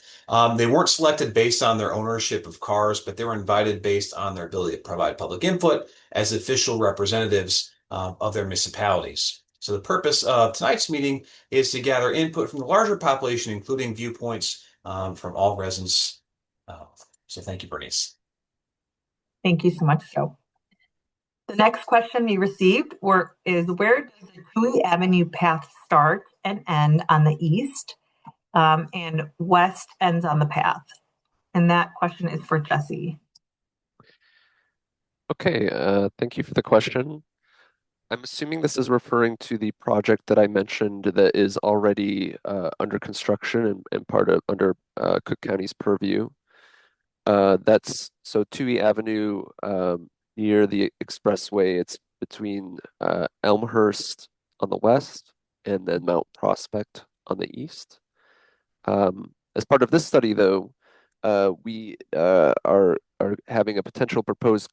They weren't selected based on their ownership of cars, but they were invited based on their ability to provide public input as official representatives of their municipalities. So the purpose of tonight's meeting is to gather input from the larger population, including viewpoints from all residents. So thank you, Bernice. Thank you so much, Joe. The next question we received is where does the Toohey Avenue path start and end on the east, and west ends on the path? And that question is for Jesse. Okay, thank you for the question. I'm assuming this is referring to the project that I mentioned that is already under construction and under Cook County's purview. That's so Toohey Avenue near the expressway. It's between Elmhurst on the west and then Mount Prospect on the east. As part of this study, though, we are having a potential proposed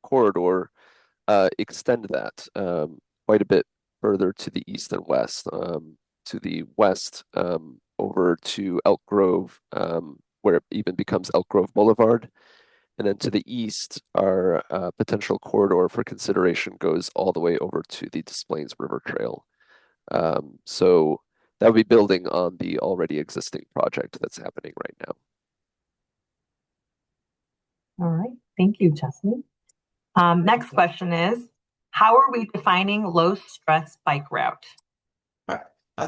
corridor extend that quite a bit further to the east and west. To the west, over to Elk Grove, where it even becomes Elk Grove Boulevard. And then to the east, our potential corridor for consideration goes all the way over to the Des Plaines River Trail. So that would be building on the already existing project that's happening right now. All right, thank you, Jesse. Next question is, how are we defining low stress bike route?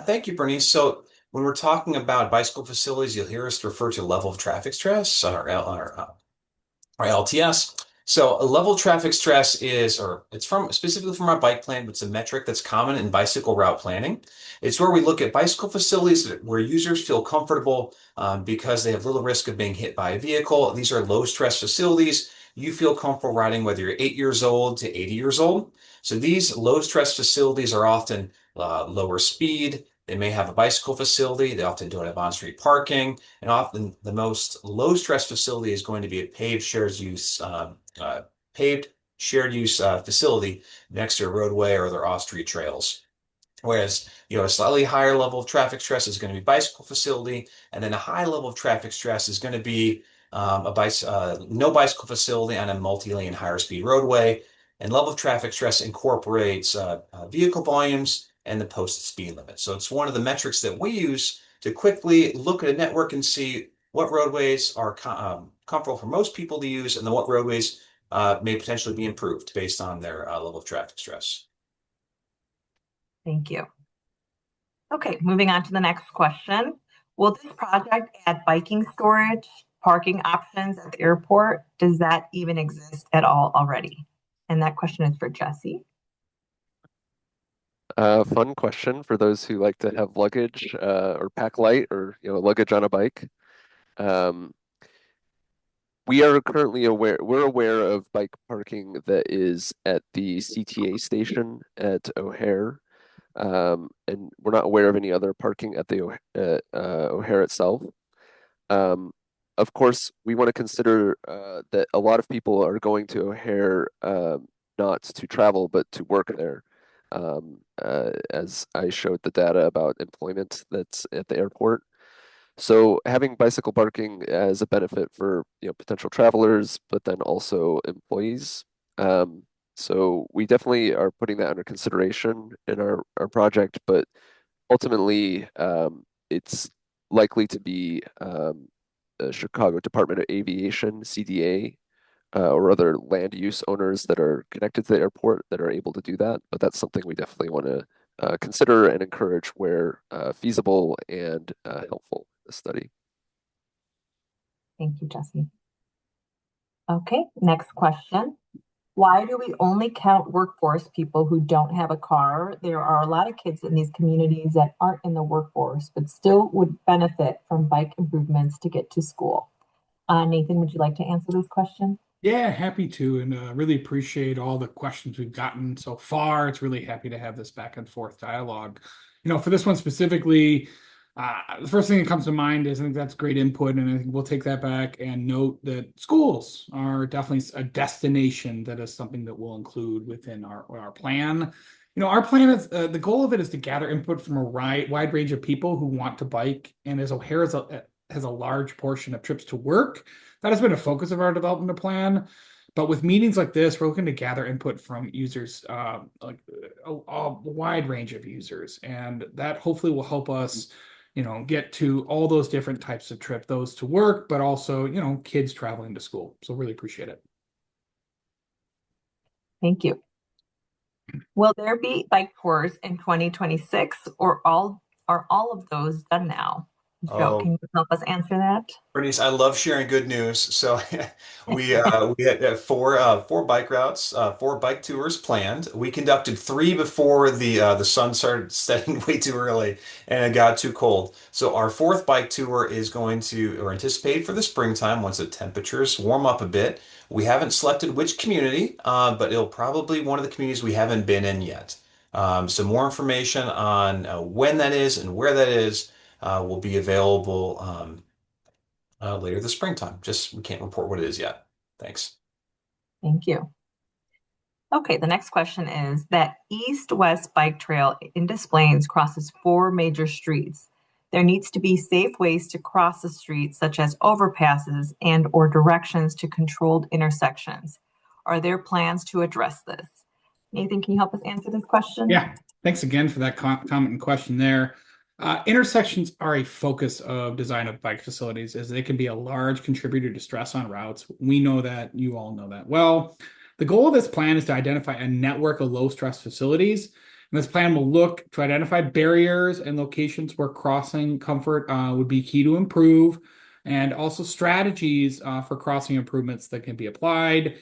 Thank you, Bernice. So When we're talking about bicycle facilities, you'll hear us refer to level of traffic stress on our LTS. So a level of traffic stress is, or it's from specifically from our bike plan, but it's a metric that's common in bicycle route planning. It's where we look at bicycle facilities where users feel comfortable because they have little risk of being hit by a vehicle. These are low stress facilities. You feel comfortable riding whether you're 8 years old to 80 years old. So these low stress facilities are often lower speed. They may have a bicycle facility. They often don't have on-street parking. And often the most low stress facility is going to be a paved shared use facility next to a roadway or their off-street trails. Whereas, a slightly higher level of traffic stress is going to be bicycle facility, and then a high level of traffic stress is going to be no bicycle facility on a multi-lane higher speed roadway. And level of traffic stress incorporates vehicle volumes and the posted speed limit. So it's one of the metrics that we use to quickly look at a network and see what roadways are comfortable for most people to use, and then what roadways may potentially be improved based on their level of traffic stress. Thank you. Okay, moving on to the next question. Will this project add biking storage, parking options at the airport? Does that even exist at all already? And that question is for Jesse. Fun question for those who like to have luggage or pack light or luggage on a bike. We are currently we're aware of bike parking that is at the CTA station at O'Hare. And we're not aware of any other parking at the O'Hare itself. Of course, we want to consider that a lot of people are going to O'Hare not to travel, but to work there. As I showed the data about employment that's at the airport. So having bicycle parking as a benefit for potential travelers, but then also employees. So we definitely are putting that under consideration in our project, but ultimately it's likely to be the Chicago Department of Aviation, CDA, or other land use owners that are connected to the airport that are able to do that. But that's something we definitely want to consider and encourage where feasible and helpful in the study. Thank you, Jesse. Okay, next question. Why do we only count workforce people who don't have a car? There are a lot of kids in these communities that aren't in the workforce, but still would benefit from bike improvements to get to school. Nathan, would you like to answer this question? Yeah, happy to, and really appreciate all the questions we've gotten so far. It's really happy to have this back and forth dialogue. For this one specifically, the first thing that comes to mind is I think that's great input, and I think we'll take that back and note that schools are definitely a destination that is something that we'll include within our plan. Our plan is the goal of it is to gather input from a wide range of people who want to bike, and as O'Hare has a large portion of trips to work, that has been a focus of our development plan. But with meetings like this, we're looking to gather input from users, like a wide range of users. And that hopefully will help us, get to all those different types of trip, those to work, but also, kids traveling to school. So really appreciate it. Thank you. Will there be bike tours in 2026 or are all of those done now? Joe, can you help us answer that? Bernice, I love sharing good news. So we had four bike routes, 4 bike tours planned. We conducted 3 before the sun started setting way too early and it got too cold. So our 4th bike tour is going to or anticipate for the springtime once the temperatures warm up a bit. We haven't selected which community, but it'll probably one of the communities we haven't been in yet. So more information on when that is and where that is will be available later this springtime. Just we can't report what it is yet. Thanks. Thank you. Okay, the next question is that east-west bike trail in Des Plaines crosses 4 major streets. There needs to be safe ways to cross the streets, such as overpasses and or directions to controlled intersections. Are there plans to address this? Nathan, can you help us answer this question? Yeah, thanks again for that comment and question there. Intersections are a focus of design of bike facilities as they can be a large contributor to stress on routes. We know that, you all know that well. The goal of this plan is to identify a network of low stress facilities And this plan will look to identify barriers and locations where crossing comfort would be key to improve, and also strategies for crossing improvements that can be applied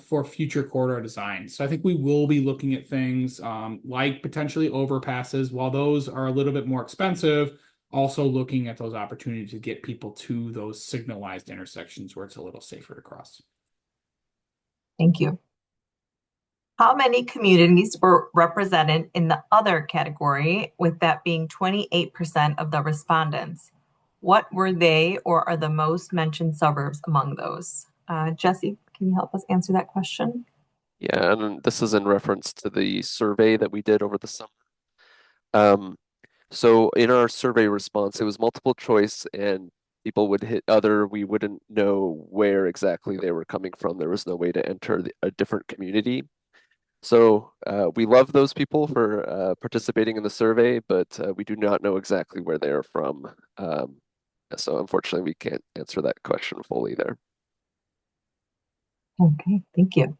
for future corridor design. So I think we will be looking at things like potentially overpasses, while those are a little bit more expensive, also looking at those opportunities to get people to those signalized intersections where it's a little safer to cross. Thank you. How many communities were represented in the other category, with that being 28% of the respondents? What were they or are the most mentioned suburbs among those? Jesse, can you help us answer that question? Yeah, and this is in reference to the survey that we did over the summer. So in our survey response, it was multiple choice and people would hit other, we wouldn't know where exactly they were coming from. There was no way to enter a different community. So we love those people for participating in the survey, but we do not know exactly where they are from. So unfortunately, we can't answer that question fully there. Okay, thank you.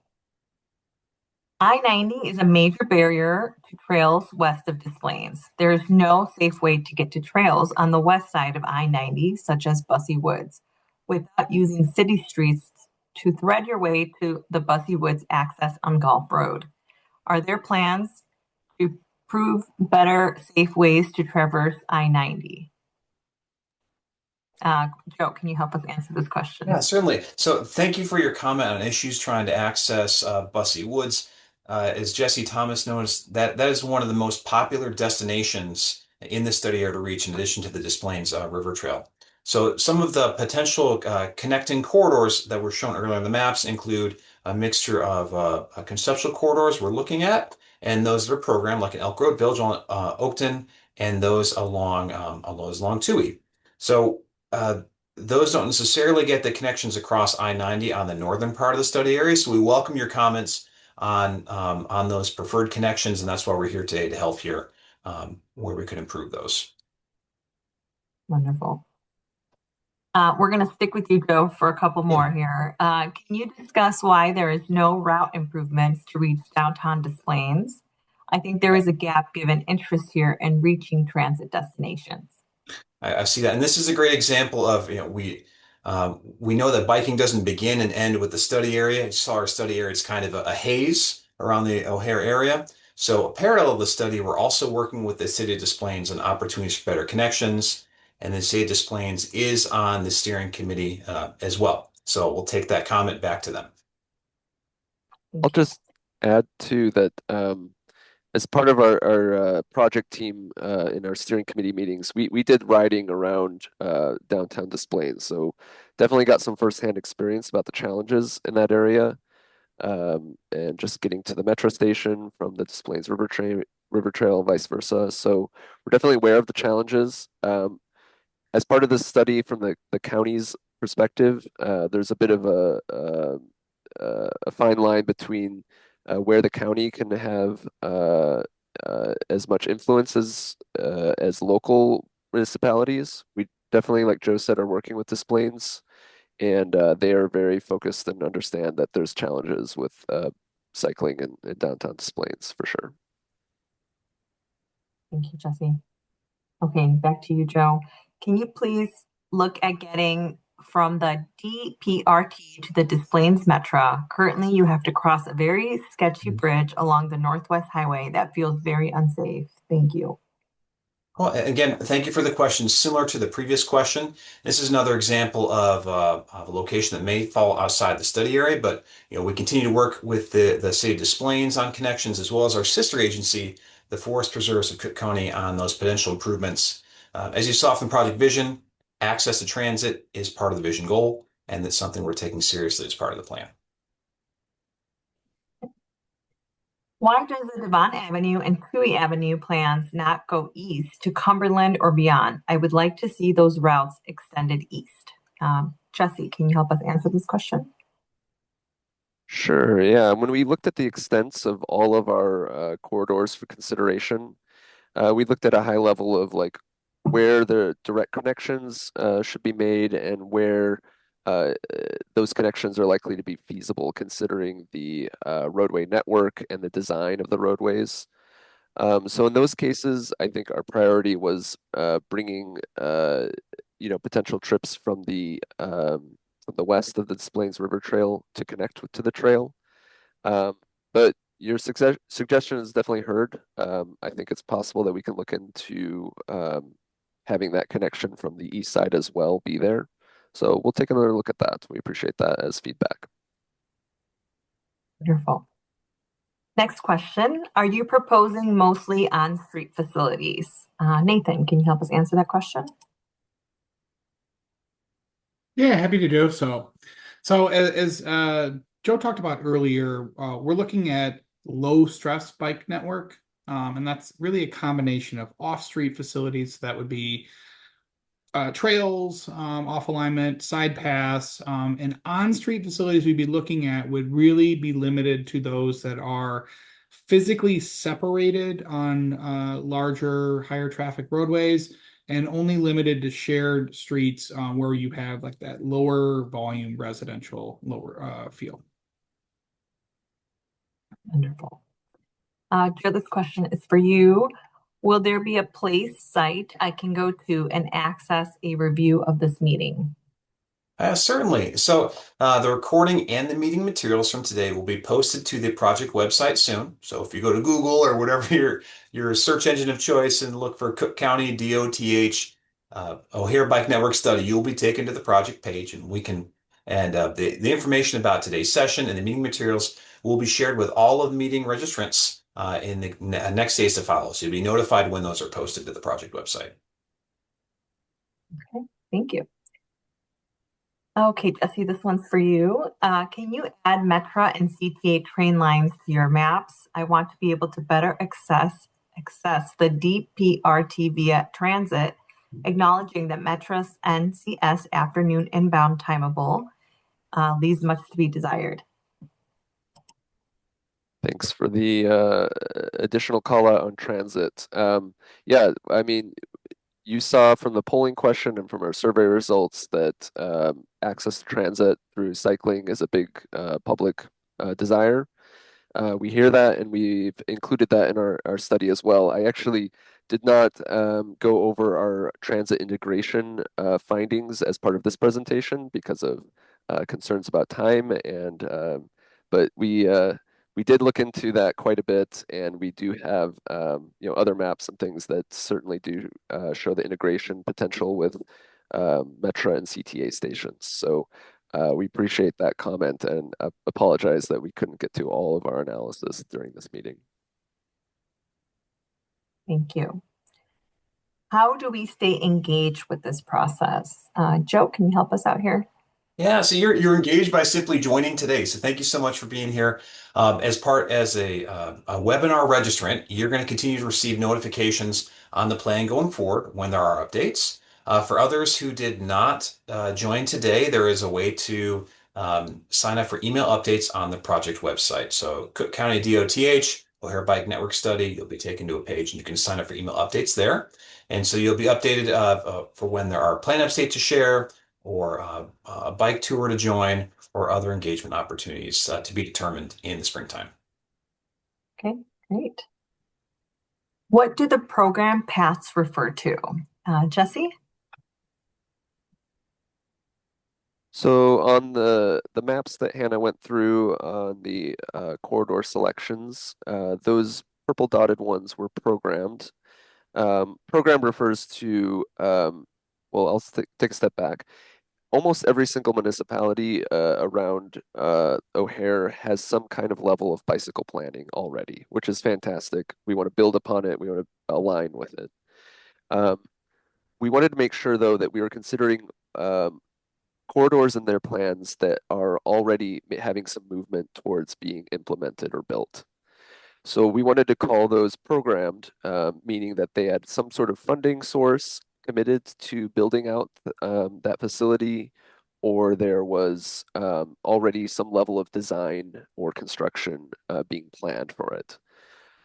I-90 is a major barrier to trails west of Des Plaines. There is no safe way to get to trails on the west side of I-90, such as Bussy Woods, without using city streets to thread your way to the Bussy Woods access on Gulf Road. Are there plans to prove better safe ways to traverse I-90? Joe, can you help us answer this question? Yeah, certainly. So thank you for your comment on issues trying to access Bussy Woods. As Jesse Thomas noticed, that is one of the most popular destinations in the study area to reach, in addition to the Des Plaines River Trail. So some of the potential connecting corridors that were shown earlier in the maps include a mixture of conceptual corridors we're looking at, and those that are programmed, like an Elk Road, Village, Oakton, and those along Toohey. So those don't necessarily get the connections across I-90 on the northern part of the study area. So we welcome your comments on those preferred connections, and that's why we're here today to help here where we could improve those. Wonderful. We're going to stick with you, Joe, for a couple more here. Can you discuss why there is no route improvements to reach downtown Des Plaines? I think there is a gap given interest here in reaching transit destinations. I see that, and this is a great example of we know that biking doesn't begin and end with the study area. You saw our study area; it's kind of a haze around the O'Hare area. So, parallel to the study, we're also working with the City of Des Plaines on opportunities for better connections, and the City of Des Plaines is on the steering committee as well. So, we'll take that comment back to them. I'll just add to that as part of our project team in our steering committee meetings, we did riding around downtown Des Plaines. So definitely got some firsthand experience about the challenges in that area. And just getting to the metro station from the Des Plaines River Trail, vice versa. So we're definitely aware of the challenges. As part of this study from the county's perspective, there's a bit of a fine line between where the county can have as much influence as local municipalities. We definitely, like Joe said, are working with Des Plaines, and they are very focused and understand that there's challenges with cycling in downtown Des Plaines for sure. Thank you, Jesse. Okay, back to you, Joe. Can you please look at getting from the DPRT to the Des Plaines Metro? Currently, you have to cross a very sketchy bridge along the Northwest Highway that feels very unsafe. Thank you. Well, again, thank you for the question. Similar to the previous question, this is another example of a location that may fall outside the study area, but we continue to work with the City of Des Plaines on connections, as well as our sister agency, the Forest Preserves of Cook County, on those potential improvements. As you saw from Project Vision, access to transit is part of the vision goal, and that's something we're taking seriously as part of the plan. Why does the Devon Avenue and Cooey Avenue plans not go east to Cumberland or beyond? I would like to see those routes extended east. Jesse, can you help us answer this question? Sure, yeah. When we looked at the extents of all of our corridors for consideration, we looked at a high level of like where the direct connections should be made and where those connections are likely to be feasible considering the roadway network and the design of the roadways. So in those cases, I think our priority was bringing potential trips from the west of the Des Plaines River Trail to connect to the trail. But your suggestion is definitely heard. I think it's possible that we can look into having that connection from the east side as well be there. So we'll take another look at that. We appreciate that as feedback. Wonderful. Next question. Are you proposing mostly on-street facilities? Nathan, can you help us answer that question? Yeah, happy to do so. So as Joe talked about earlier, we're looking at low stress bike network, and that's really a combination of off-street facilities that would be trails, off alignment, side paths, and on-street facilities we'd be looking at would really be limited to those that are physically separated on larger, higher traffic roadways and only limited to shared streets where you have like that lower volume residential lower feel. Wonderful. Joe, this question is for you. Will there be a place site I can go to and access a review of this meeting? Certainly. So the recording and the meeting materials from today will be posted to the project website soon. So if you go to Google or whatever your search engine of choice and look for Cook County DOTH O'Hare Bike Network Study, you'll be taken to the project page, and the information about today's session and the meeting materials will be shared with all of the meeting registrants in the next days to follow. So you'll be notified when those are posted to the project website. Okay, thank you. Okay, Jesse, this one's for you. Can you add Metra and CTA train lines to your maps? I want to be able to better access the DPRT via transit, acknowledging that Metra's NCS afternoon inbound timeable leaves much to be desired. Thanks for the additional call out on transit. Yeah, I mean, you saw from the polling question and from our survey results that access to transit through cycling is a big public desire. We hear that, and we've included that in our study as well. I actually did not go over our transit integration findings as part of this presentation because of concerns about time, but we did look into that quite a bit, and we do have other maps and things that certainly do show the integration potential with Metra and CTA stations. So we appreciate that comment and apologize that we couldn't get to all of our analysis during this meeting. Thank you. How do we stay engaged with this process? Joe, can you help us out here? Yeah, so you're engaged by simply joining today. So thank you so much for being here. As a webinar registrant, you're going to continue to receive notifications on the plan going forward when there are updates. For others who did not join today, there is a way to sign up for email updates on the project website. So Cook County DOTH, O'Hare Bike Network Study, you'll be taken to a page and you can sign up for email updates there. And so you'll be updated for when there are plan updates to share, or a bike tour to join, or other engagement opportunities to be determined in the springtime. Okay, great. What do the program paths refer to? Jesse? So on the maps that Hannah went through on the corridor selections, those purple dotted ones were programmed. Program refers to, well, I'll take a step back. Almost every single municipality around O'Hare has some kind of level of bicycle planning already, which is fantastic. We want to build upon it. We want to align with it. We wanted to make sure, though, that we were considering corridors in their plans that are already having some movement towards being implemented or built. So we wanted to call those programmed, meaning that they had some sort of funding source committed to building out that facility, or there was already some level of design or construction being planned for it.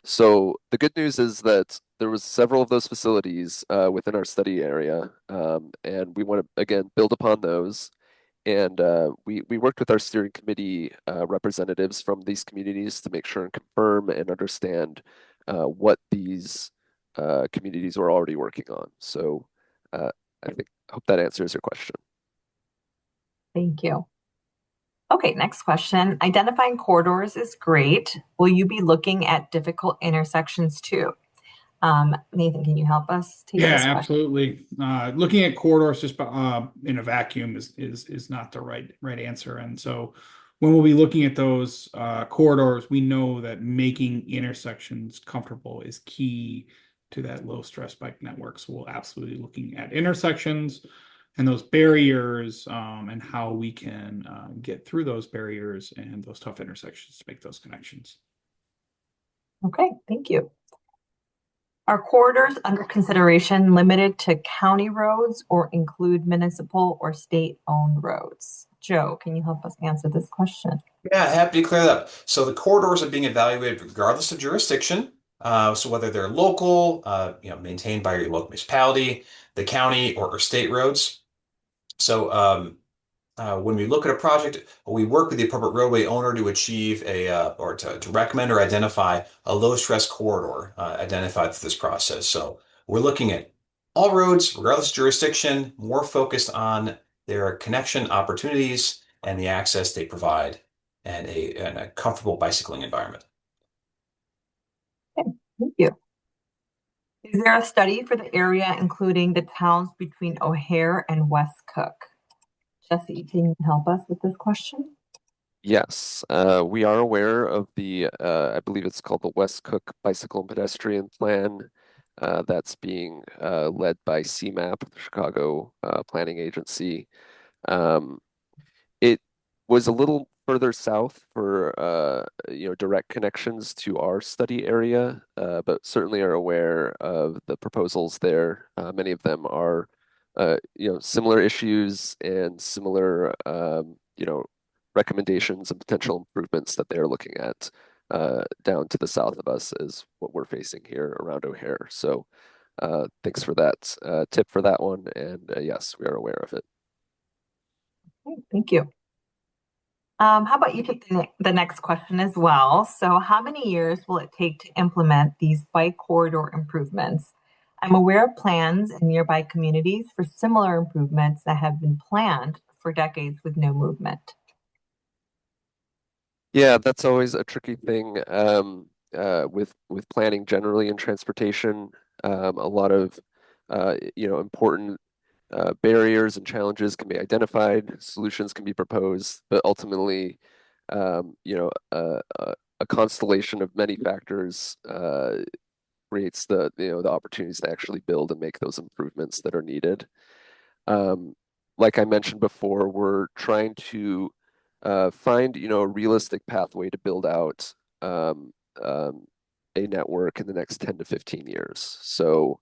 So the good news is that there was several of those facilities within our study area, and we want to again build upon those. And we worked with our steering committee representatives from these communities to make sure and confirm and understand what these communities are already working on. So I hope that answers your question. Thank you. Okay, next question. Identifying corridors is great. Will you be looking at difficult intersections too? Nathan, can you help us take Yeah, this question? absolutely. Looking at corridors just in a vacuum is not the right answer. And so when we'll be looking at those corridors, we know that making intersections comfortable is key to that low stress bike network. So we'll absolutely looking at intersections and those barriers and how we can get through those barriers and those tough intersections to make those connections. Okay, thank you. Are corridors under consideration limited to county roads or include municipal or state-owned roads? Joe, can you help us answer this question? Yeah, happy to clear that up. So the corridors are being evaluated regardless of jurisdiction. So whether they're local, maintained by your local municipality, the county, or state roads. So when we look at a project, we work with the appropriate roadway owner to achieve or to recommend or identify a low stress corridor identified through this process. So we're looking at all roads, regardless of jurisdiction, more focused on their connection opportunities and the access they provide and a comfortable bicycling environment. Okay, thank you. Is there a study for the area including the towns between O'Hare and West Cook? Jesse, can you help us with this question? Yes, we are aware of the, I believe it's called the West Cook Bicycle and Pedestrian Plan that's being led by CMAP, the Chicago Planning Agency. Um, it was a little further south for direct connections to our study area, but certainly are aware of the proposals there. Many of them are similar issues and similar recommendations and potential improvements that they're looking at down to the south of us is what we're facing here around O'Hare. So thanks for that tip for that one. And yes, we are aware of it. Okay, thank you. How about you take the next question as well? So, how many years will it take to implement these bike corridor improvements? I'm aware of plans in nearby communities for similar improvements that have been planned for decades with no movement. Yeah, that's always a tricky thing with planning generally in transportation. A lot of important barriers and challenges can be identified, solutions can be proposed, but ultimately, a constellation of many factors creates the opportunities to actually build and make those improvements that are needed. Um, like I mentioned before, we're trying to find a realistic pathway to build out um, um, a network in the next 10 to 15 years. So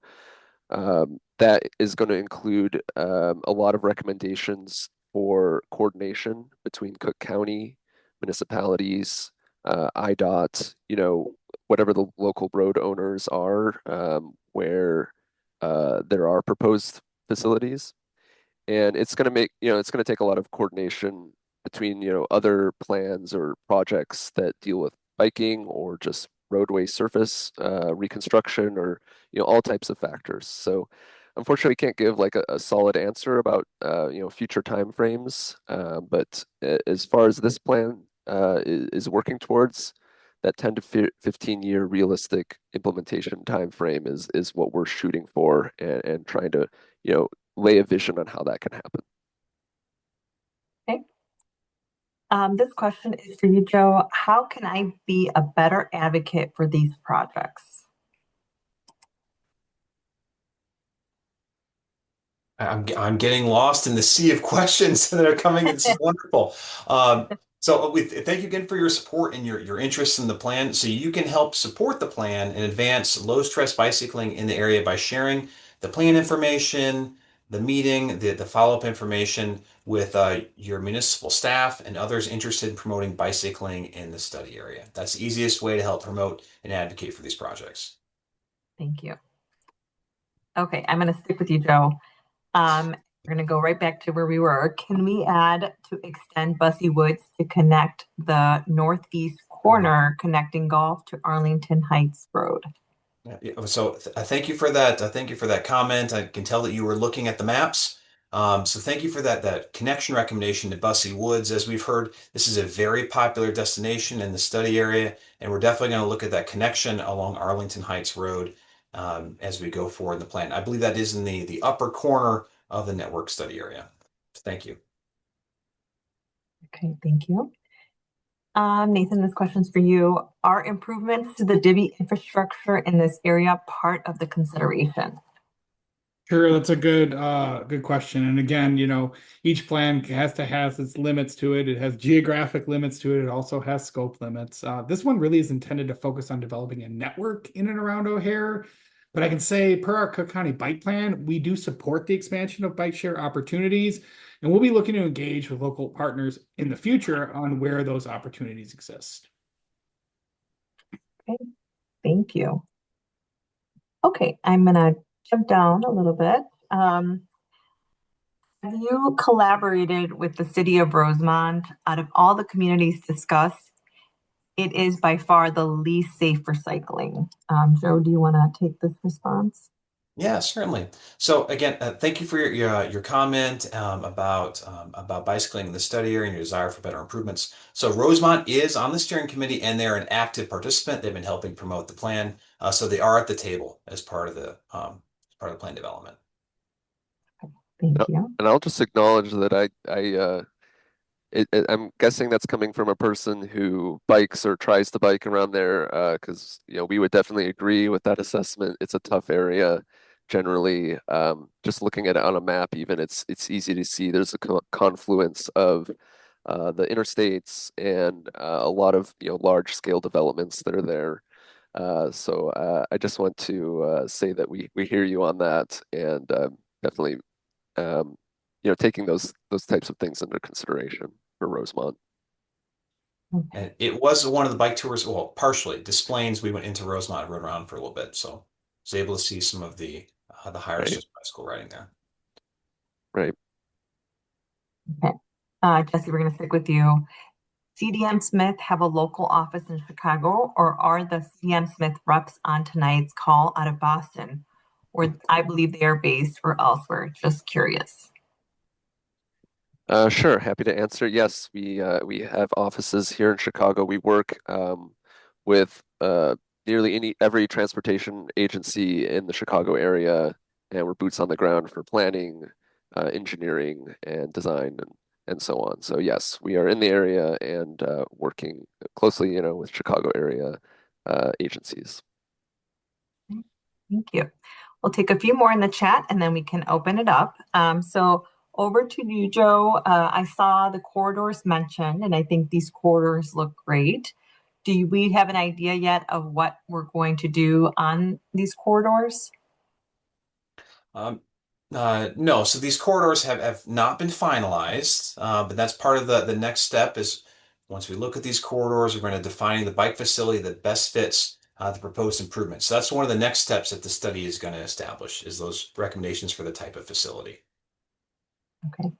that is going to include a lot of recommendations for coordination between Cook County, municipalities, IDOT, whatever the local road owners are, where there are proposed facilities. And it's going to it's going to take a lot of coordination between, other plans or projects that deal with biking or just roadway surface reconstruction or, all types of factors. So unfortunately, we can't give like a solid answer about, future timeframes. But as far as this plan is working towards, that 10 to 15 year realistic implementation timeframe is what we're shooting for and trying to, lay a vision on how that can happen. Okay. This question is for you, Joe. How can I be a better advocate for these projects? I'm getting lost in the sea of questions that are coming. This is wonderful. Thank you again for your support and your interest in the plan. So you can help support the plan and advance low stress bicycling in the area by sharing the plan information, the meeting, the follow-up information with your municipal staff and others interested in promoting bicycling in the study area. That's the easiest way to help promote and advocate for these projects. Thank you. Okay, I'm going to stick with you, Joe. We're going to go right back to where we were. Can we add to extend Bussy Woods to connect the northeast corner connecting Golf to Arlington Heights Road. So thank you for that. Thank you for that comment. I can tell that you were looking at the maps. So thank you for that connection recommendation to Bussey Woods. As we've heard, this is a very popular destination in the study area, and we're definitely going to look at that connection along Arlington Heights Road as we go forward in the plan. I believe that is in the upper corner of the network study area. Thank you. Okay, thank you. Nathan, this question's for you. Are improvements to the Divvy infrastructure in this area part of the consideration? Sure, that's a good question. And again, each plan has to have its limits to it. It has geographic limits to it. It also has scope limits. This one really is intended to focus on developing a network in and around O'Hare. But I can say, per our Cook County Bike Plan, we do support the expansion of bike share opportunities, and we'll be looking to engage with local partners in the future on where those opportunities exist. Okay, thank you. Okay, I'm gonna jump down a little bit. Have you collaborated with the city of Rosemont? Out of all the communities discussed, it is by far the least safe for cycling. Joe, do you want to take this response? Yeah, certainly. So again, thank you for your comment about bicycling in the study area and your desire for better improvements. So Rosemont is on the steering committee and they're an active participant. They've been helping promote the plan, so they are at the table as part of the plan development. Thank you. And I'll just acknowledge that I'm guessing that's coming from a person who bikes or tries to bike around there, because we would definitely agree with that assessment. It's a tough area generally. Just looking at it on a map, even it's easy to see there's a confluence of the interstates and a lot of large scale developments that are there. So I just want to say that we hear you on that, and definitely um, taking those types of things into consideration for Rosemont. Okay. And it was one of the bike tours, well, partially. Des Plaines, we went into Rosemont and rode around for a little bit, so I was able to see some of the higher Right, stress bicycle riding there. right. Okay. Jesse, we're going to stick with you. CDM Smith have a local office in Chicago, or are the CDM Smith reps on tonight's call out of Boston, where I believe they are based, or elsewhere? Just curious. Sure, happy to answer. Yes, we have offices here in Chicago. We work with nearly every transportation agency in the Chicago area, and we're boots on the ground for planning, engineering, and design, and so on. So yes, we are in the area and working closely, with Chicago area agencies. Thank you. We'll take a few more in the chat and then we can open it up. So over to you, Joe. I saw the corridors mentioned, and I think these corridors look great. Do we have an idea yet of what we're going to do on these corridors? Um, no, so these corridors have not been finalized, but that's part of the next step is once we look at these corridors, we're going to define the bike facility that best fits the proposed improvements. So that's one of the next steps that the study is going to establish is those recommendations for the type of facility. Okay.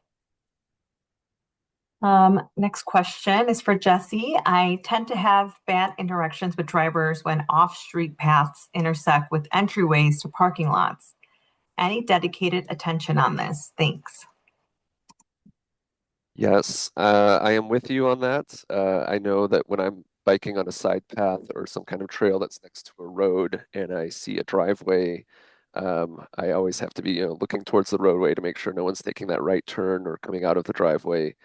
Next question is for Jesse. I tend to have bad interactions with drivers when off-street paths intersect with entryways to parking lots. Any dedicated attention on this? Thanks. Yes, I am with you on that. I know that when I'm biking on a side path or some kind of trail that's next to a road and I see a driveway, I always have to be, looking towards the roadway to make sure no one's taking that right turn or coming out of the driveway.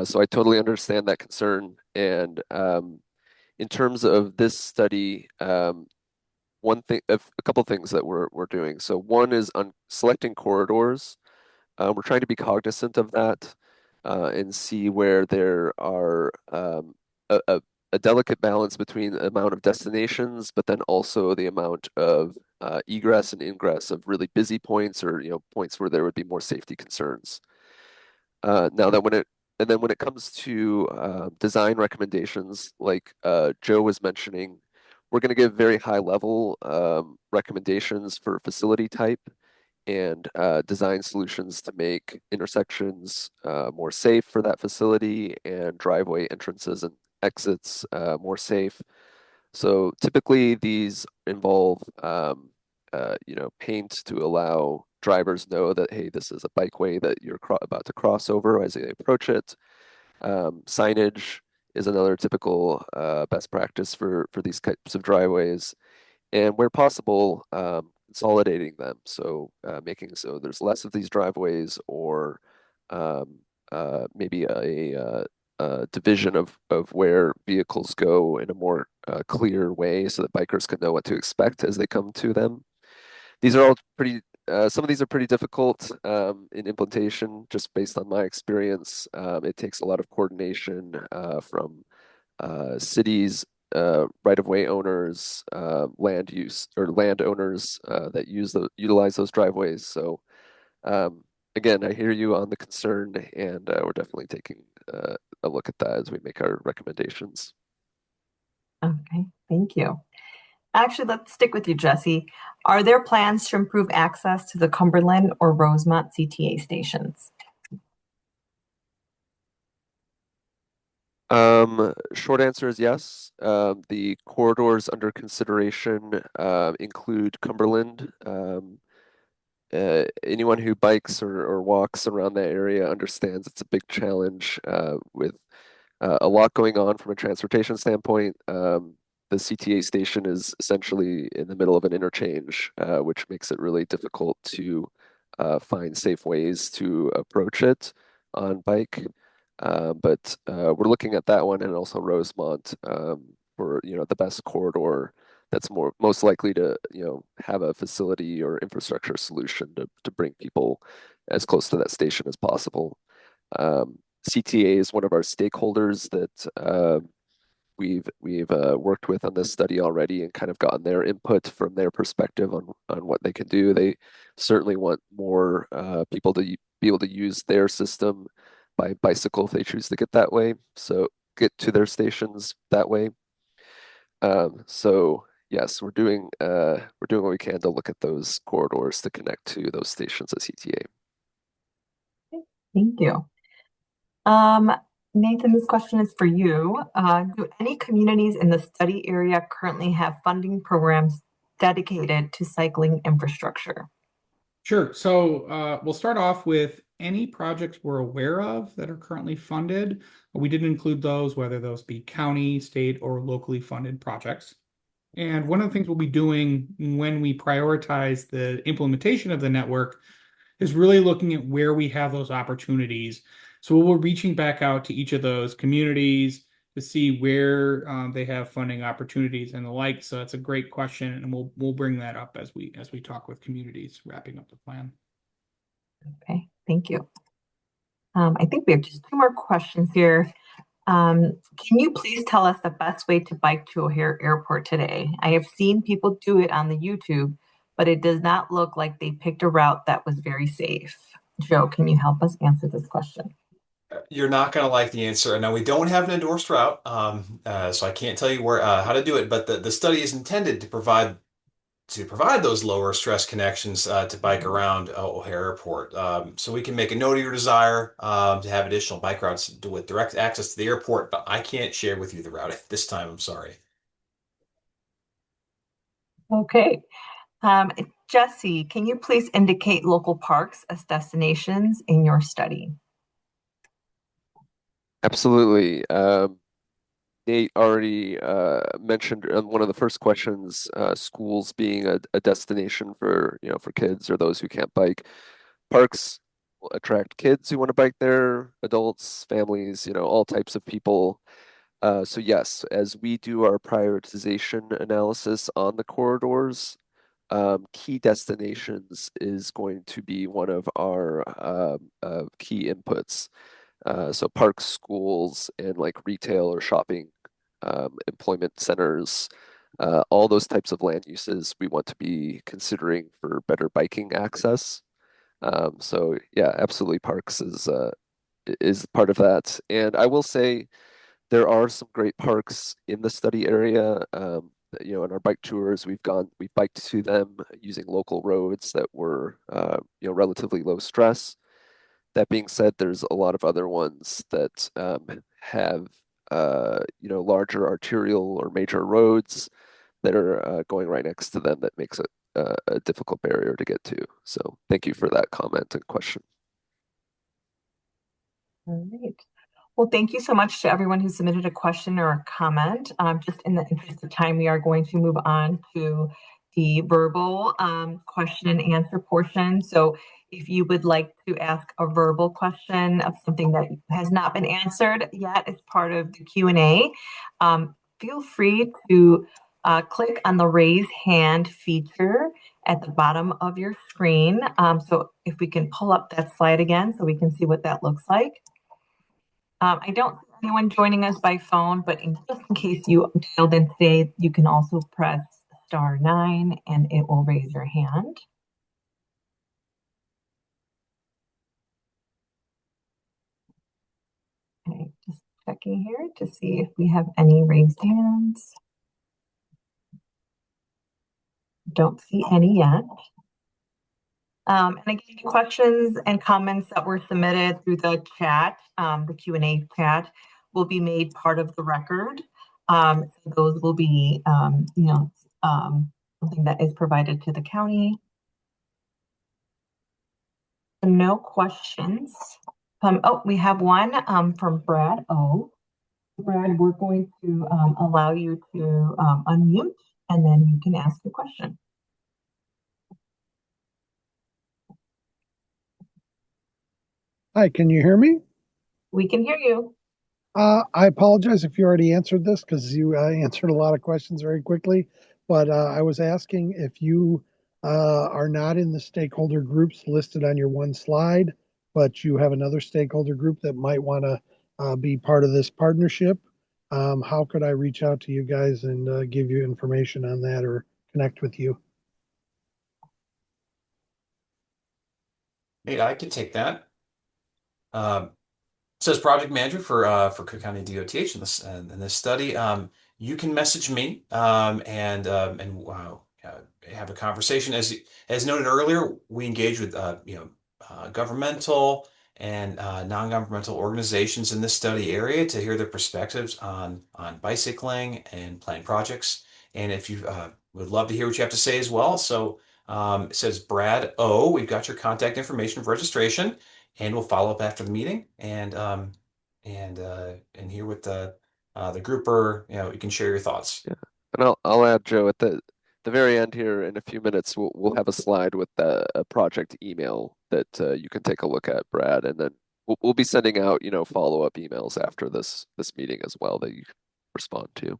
So I totally understand that concern. And in terms of this study, a couple things that we're doing. So one is on selecting corridors. We're trying to be cognizant of that and see where there are a delicate balance between the amount of destinations, but then also the amount of egress and ingress of really busy points or points where there would be more safety concerns. Now that when it comes to design recommendations, like Joe was mentioning, we're going to give very high level recommendations for facility type and design solutions to make intersections more safe for that facility and driveway entrances exits more safe. So typically these involve paint to allow drivers know that, hey, this is a bikeway that you're about to cross over as they approach it. Signage is another typical best practice for these types of driveways, and where possible, consolidating them. So making so there's less of these driveways, or um, maybe a division of where vehicles go in a more clear way, so that bikers can know what to expect as they come to them. These are all pretty. Some of these are pretty difficult in implementation, just based on my experience. It takes a lot of coordination from cities, right-of-way owners, land use or landowners that utilize those driveways. So again, I hear you on the concern, and we're definitely taking a look at that as we make our recommendations. Okay, thank you. Actually, let's stick with you, Jesse. Are there plans to improve access to the Cumberland or Rosemont CTA stations? Short answer is yes. The corridors under consideration include Cumberland. Anyone who bikes or walks around that area understands it's a big challenge with a lot going on from a transportation standpoint. The CTA station is essentially in the middle of an interchange, which makes it really difficult to find safe ways to approach it on bike. But we're looking at that one, and also Rosemont for the best corridor that's most likely to have a facility or infrastructure solution to bring people as close to that station as possible. CTA is one of our stakeholders that we've worked with on this study already, and kind of gotten their input from their perspective on what they can do. They certainly want more people to be able to use their system by bicycle if they choose to get to their stations that way. So yes, we're doing what we can to look at those corridors to connect to those stations at CTA. Thank you. Nathan, this question is for you. Do any communities in the study area currently have funding programs dedicated to cycling infrastructure? Sure. So we'll start off with any projects we're aware of that are currently funded. We did include those, whether those be county, state, or locally funded projects. And one of the things we'll be doing when we prioritize the implementation of the network is really looking at where we have those opportunities. So we're reaching back out to each of those communities to see where they have funding opportunities and the like. So that's a great question, and we'll bring that up as we talk with communities, wrapping up the plan. Okay, thank you. I think we have just two more questions here. Can you please tell us the best way to bike to O'Hare Airport today? I have seen people do it on the YouTube, but it does not look like they picked a route that was very safe. Joe, can you help us answer this question? You're not going to like the answer. Now, we don't have an endorsed route, so I can't tell you how to do it. But the study is intended to provide those lower stress connections to bike around O'Hare Airport. So we can make a note of your desire to have additional bike routes with direct access to the airport, but I can't share with you the route at this time. I'm sorry. Okay. Um, Jesse, can you please indicate local parks as destinations in your study? Absolutely. Nate already mentioned on one of the first questions, schools being a destination for kids or those who can't bike. Parks will attract kids who want to bike there, adults, families, all types of people. So yes, as we do our prioritization analysis on the corridors, key destinations is going to be one of our key inputs. So parks, schools, and like retail or shopping, employment centers, all those types of land uses we want to be considering for better biking access. So yeah, absolutely, parks is part of that. And I will say there are some great parks in the study area. In our bike tours, we've biked to them using local roads that were relatively low stress. That being said, there's a lot of other ones that have larger arterial or major roads that are going right next to them that makes it a difficult barrier to get to. So thank you for that comment and question. All right. Well, thank you so much to everyone who submitted a question or a comment. Just in the interest of time, we are going to move on to the verbal question and answer portion. So if you would like to ask a verbal question of something that has not been answered yet as part of the Q&A, feel free to click on the raise hand feature at the bottom of your screen. So if we can pull up that slide again so we can see what that looks like. I don't see anyone joining us by phone, but just in case you dialed in today, you can also press *9 and it will raise your hand. Okay, just checking here to see if we have any raised hands. Don't see any yet. And again, questions and comments that were submitted through the chat, the Q&A chat, will be made part of the record. So those will be, something that is provided to the county. No questions. We have one from Brad O. Brad, we're going to allow you to unmute, and then you can ask your question. Hi, can you hear me? We can hear you. I apologize if you already answered this because you answered a lot of questions very quickly. But I was asking if you are not in the stakeholder groups listed on your one slide, but you have another stakeholder group that might want to be part of this partnership. How could I reach out to you guys and give you information on that or connect with you? Nate, I can take that. So as project manager for Cook County DOTH in this study, you can message me and have a conversation. As noted earlier, we engage with governmental and non-governmental organizations in this study area to hear their perspectives on bicycling and planning projects. And if you would love to hear what you have to say as well. So it says Brad O. We've got your contact information for registration. And we'll follow up after the meeting and hear what the group you can share your thoughts. Yeah, and I'll add, Joe, at the very end here in a few minutes, we'll have a slide with a project email that you can take a look at, Brad, and then we'll be sending out follow-up emails after this meeting as well that you can respond to.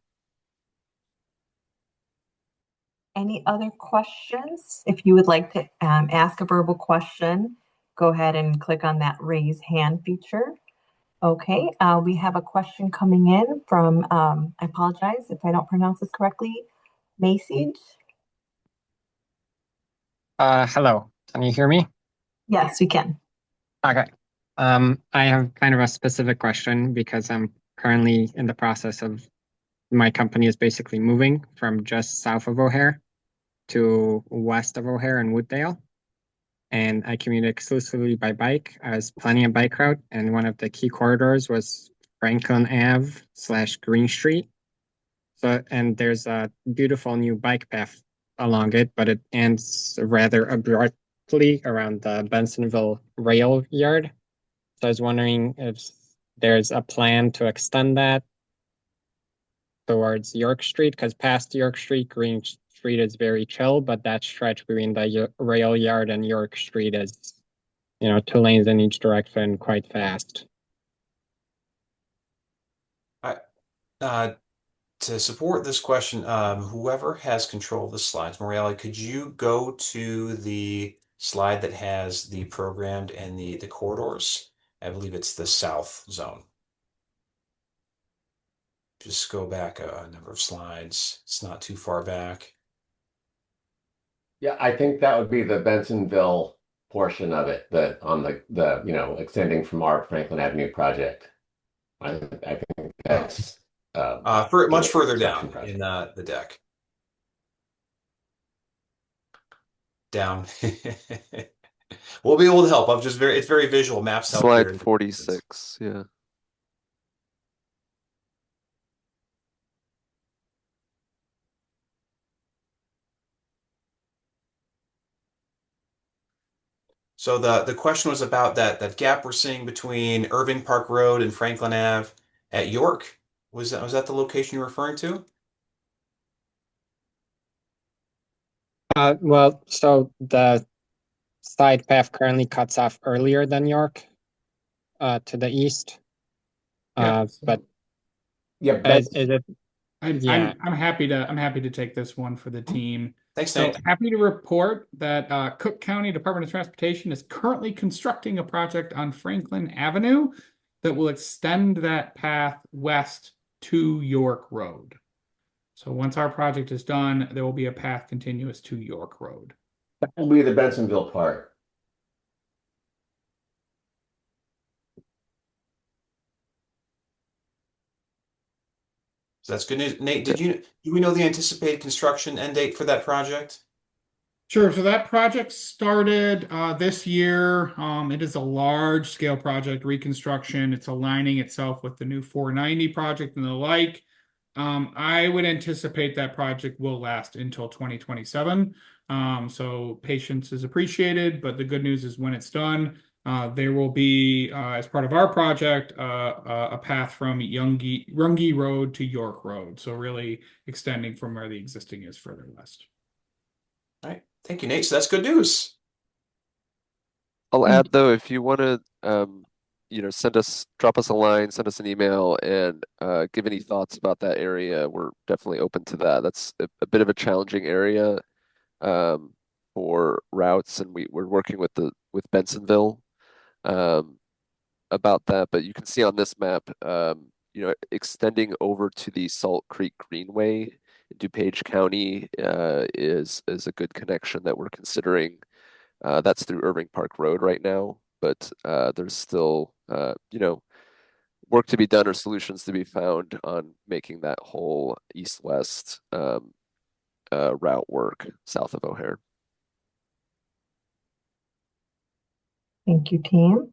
Any other questions? If you would like to ask a verbal question, go ahead and click on that raise hand feature. Okay, we have a question coming in from, I apologize if I don't pronounce this correctly, Macy. Hello, can you hear me? Yes, we can. Okay. I have kind of a specific question because I'm currently in the process of my company is basically moving from just south of O'Hare to west of O'Hare and Wooddale. And I commute exclusively by bike. I was planning a bike route, and one of the key corridors was Franklin Ave / Green Street. So, and there's a beautiful new bike path along it, but it ends rather abruptly around the Bensonville rail yard. So I was wondering if there's a plan to extend that towards York Street, because past York Street, Green Street is very chill, but that stretch between the rail yard and York Street is, 2 lanes in each direction, quite fast. To support this question, whoever has control of the slides, Morelli, could you go to the slide that has the programmed and the corridors? I believe it's the south zone. Just go back a number of slides. It's not too far back. Yeah, I think that would be the Bensonville portion of it, that on the extending from our Franklin Avenue project. I think that's for much further section down project. in the deck. Down. We'll be able to help. It's very visual. Maps help Slide there. 46, yeah. So the question was about that gap we're seeing between Irving Park Road and Franklin Ave at York. Was that the location you're referring to? Well, so the side path currently cuts off earlier than York, to the east. Yeah. But Yeah, is it? Yeah. I'm happy to take this one for the team. Thanks, So Nate. happy to report that Cook County Department of Transportation is currently constructing a project on Franklin Avenue that will extend that path west to York Road. So once our project is done, there will be a path continuous to York Road. that will be the Bensonville part. So that's good news. Nate, do we know the anticipated construction end date for that project? Sure. So that project started this year. It is a large scale project, reconstruction. It's aligning itself with the new 490 project and the like. I would anticipate that project will last until 2027. So patience is appreciated, but the good news is when it's done, there will be, as part of our project, a path from Runge Road to York Road. So really extending from where the existing is further west. All right. Thank you, Nate. So that's good news. I'll Thank add though, if you want to, drop us a line, send us an email, and give any thoughts about that area. We're definitely open to that. That's a bit of a challenging area um, for routes, and we're working with Bensonville um, about that. But you can see on this map, extending over to the Salt Creek Greenway in DuPage County is a good connection that we're considering. That's through Irving Park Road right now, but there's still, work to be done or solutions to be found on making that whole east-west route work south of O'Hare. Thank you, team.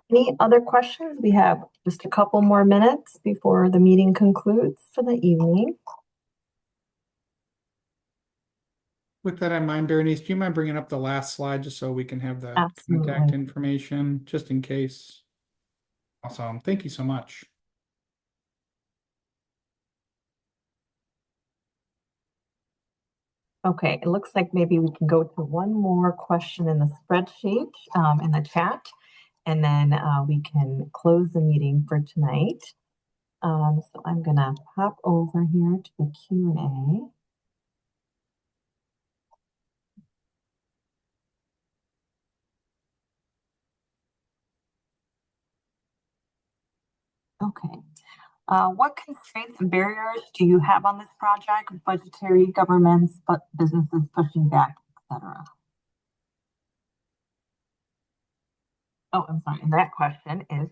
Any other questions? We have just a couple more minutes before the meeting concludes for the evening. With that in mind, Berenice, do you mind bringing up the last slide just so we can have the Absolutely. contact information just in case? Awesome. Thank you so much. Okay, it looks like maybe we can go to one more question in the spreadsheet, in the chat, and then we can close the meeting for tonight. So I'm gonna pop over here to the Q&A. Okay. What constraints and barriers do you have on this project? Budgetary, governments, but businesses pushing back, etc. Oh, I'm sorry. And that question is,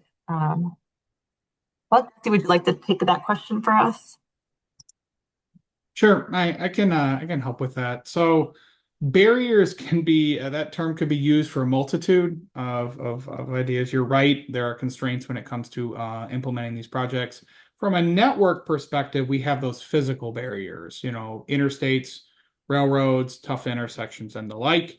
would you like to take that question for us? Sure, I can help with that. So barriers can be that term could be used for a multitude of ideas. You're right, there are constraints when it comes to implementing these projects. From a network perspective, we have those physical barriers, interstates, railroads, tough intersections, and the like.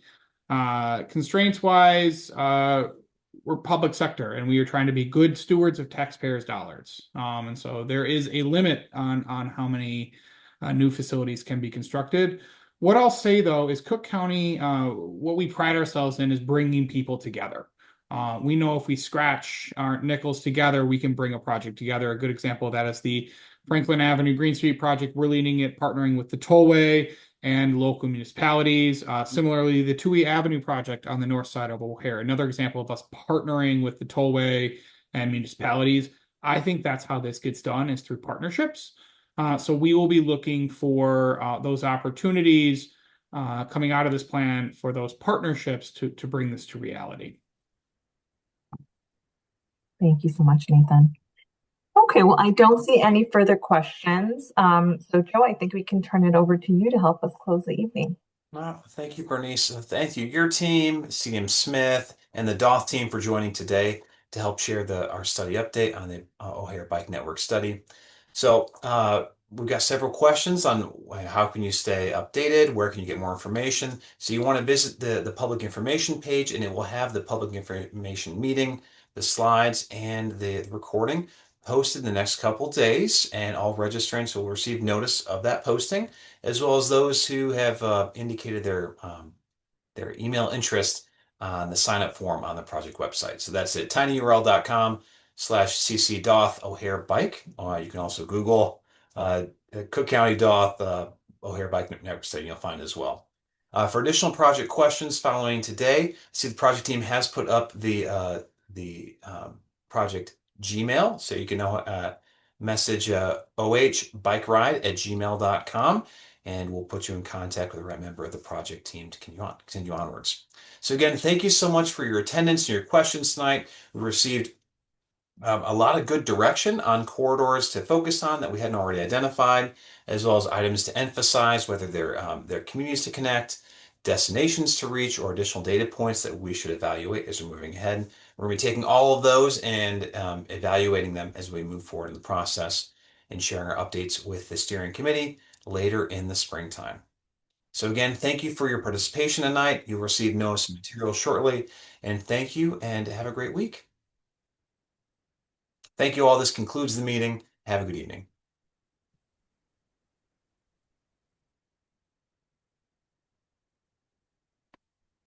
Constraints wise, we're public sector and we are trying to be good stewards of taxpayers' dollars. And so there is a limit on how many new facilities can be constructed. What I'll say though is Cook County, what we pride ourselves in is bringing people together. We know if we scratch our nickels together, we can bring a project together. A good example of that is the Franklin Avenue Green Street project. We're leading it, partnering with the Tollway and local municipalities. Similarly, the Toohey Avenue project on the north side of O'Hare, another example of us partnering with the Tollway and municipalities. I think that's how this gets done is through partnerships. So we will be looking for those opportunities coming out of this plan for those partnerships to bring this to reality. Thank you so much, Nathan. Okay, well, I don't see any further questions. So Joe, I think we can turn it over to you to help us close the evening. Thank you, Bernice. Thank you, your team, CDM Smith, and the Doth team for joining today to help share our study update on the O'Hare Bike Network study. So we've got several questions on how can you stay updated, where can you get more information. So you want to visit the public information page, and it will have the public information meeting, the slides, and the recording posted in the next couple days, and all registrants will receive notice of that posting, as well as those who have indicated their email interest on the sign up form on the project website. So that's it, tinyurl.com/ccdoth O'Hare Bike. You can also Google Cook County Doth O'Hare Bike Network Study, you'll find it as well. For additional project questions following today, I see the project team has put up the project Gmail, so you can message ohbikeride@gmail.com, and we'll put you in contact with the right member of the project team to continue onwards. So again, thank you so much for your attendance and your questions tonight. We received a lot of good direction on corridors to focus on that we hadn't already identified, as well as items to emphasize, whether they're communities to connect, destinations to reach, or additional data points that we should evaluate as we're moving ahead. We're going to be taking all of those and evaluating them as we move forward in the process and sharing our updates with the steering committee later in the springtime. So again, thank you for your participation tonight. You'll receive notice of material shortly, and thank you and have a great week. Thank you all. This concludes the meeting. Have a good evening.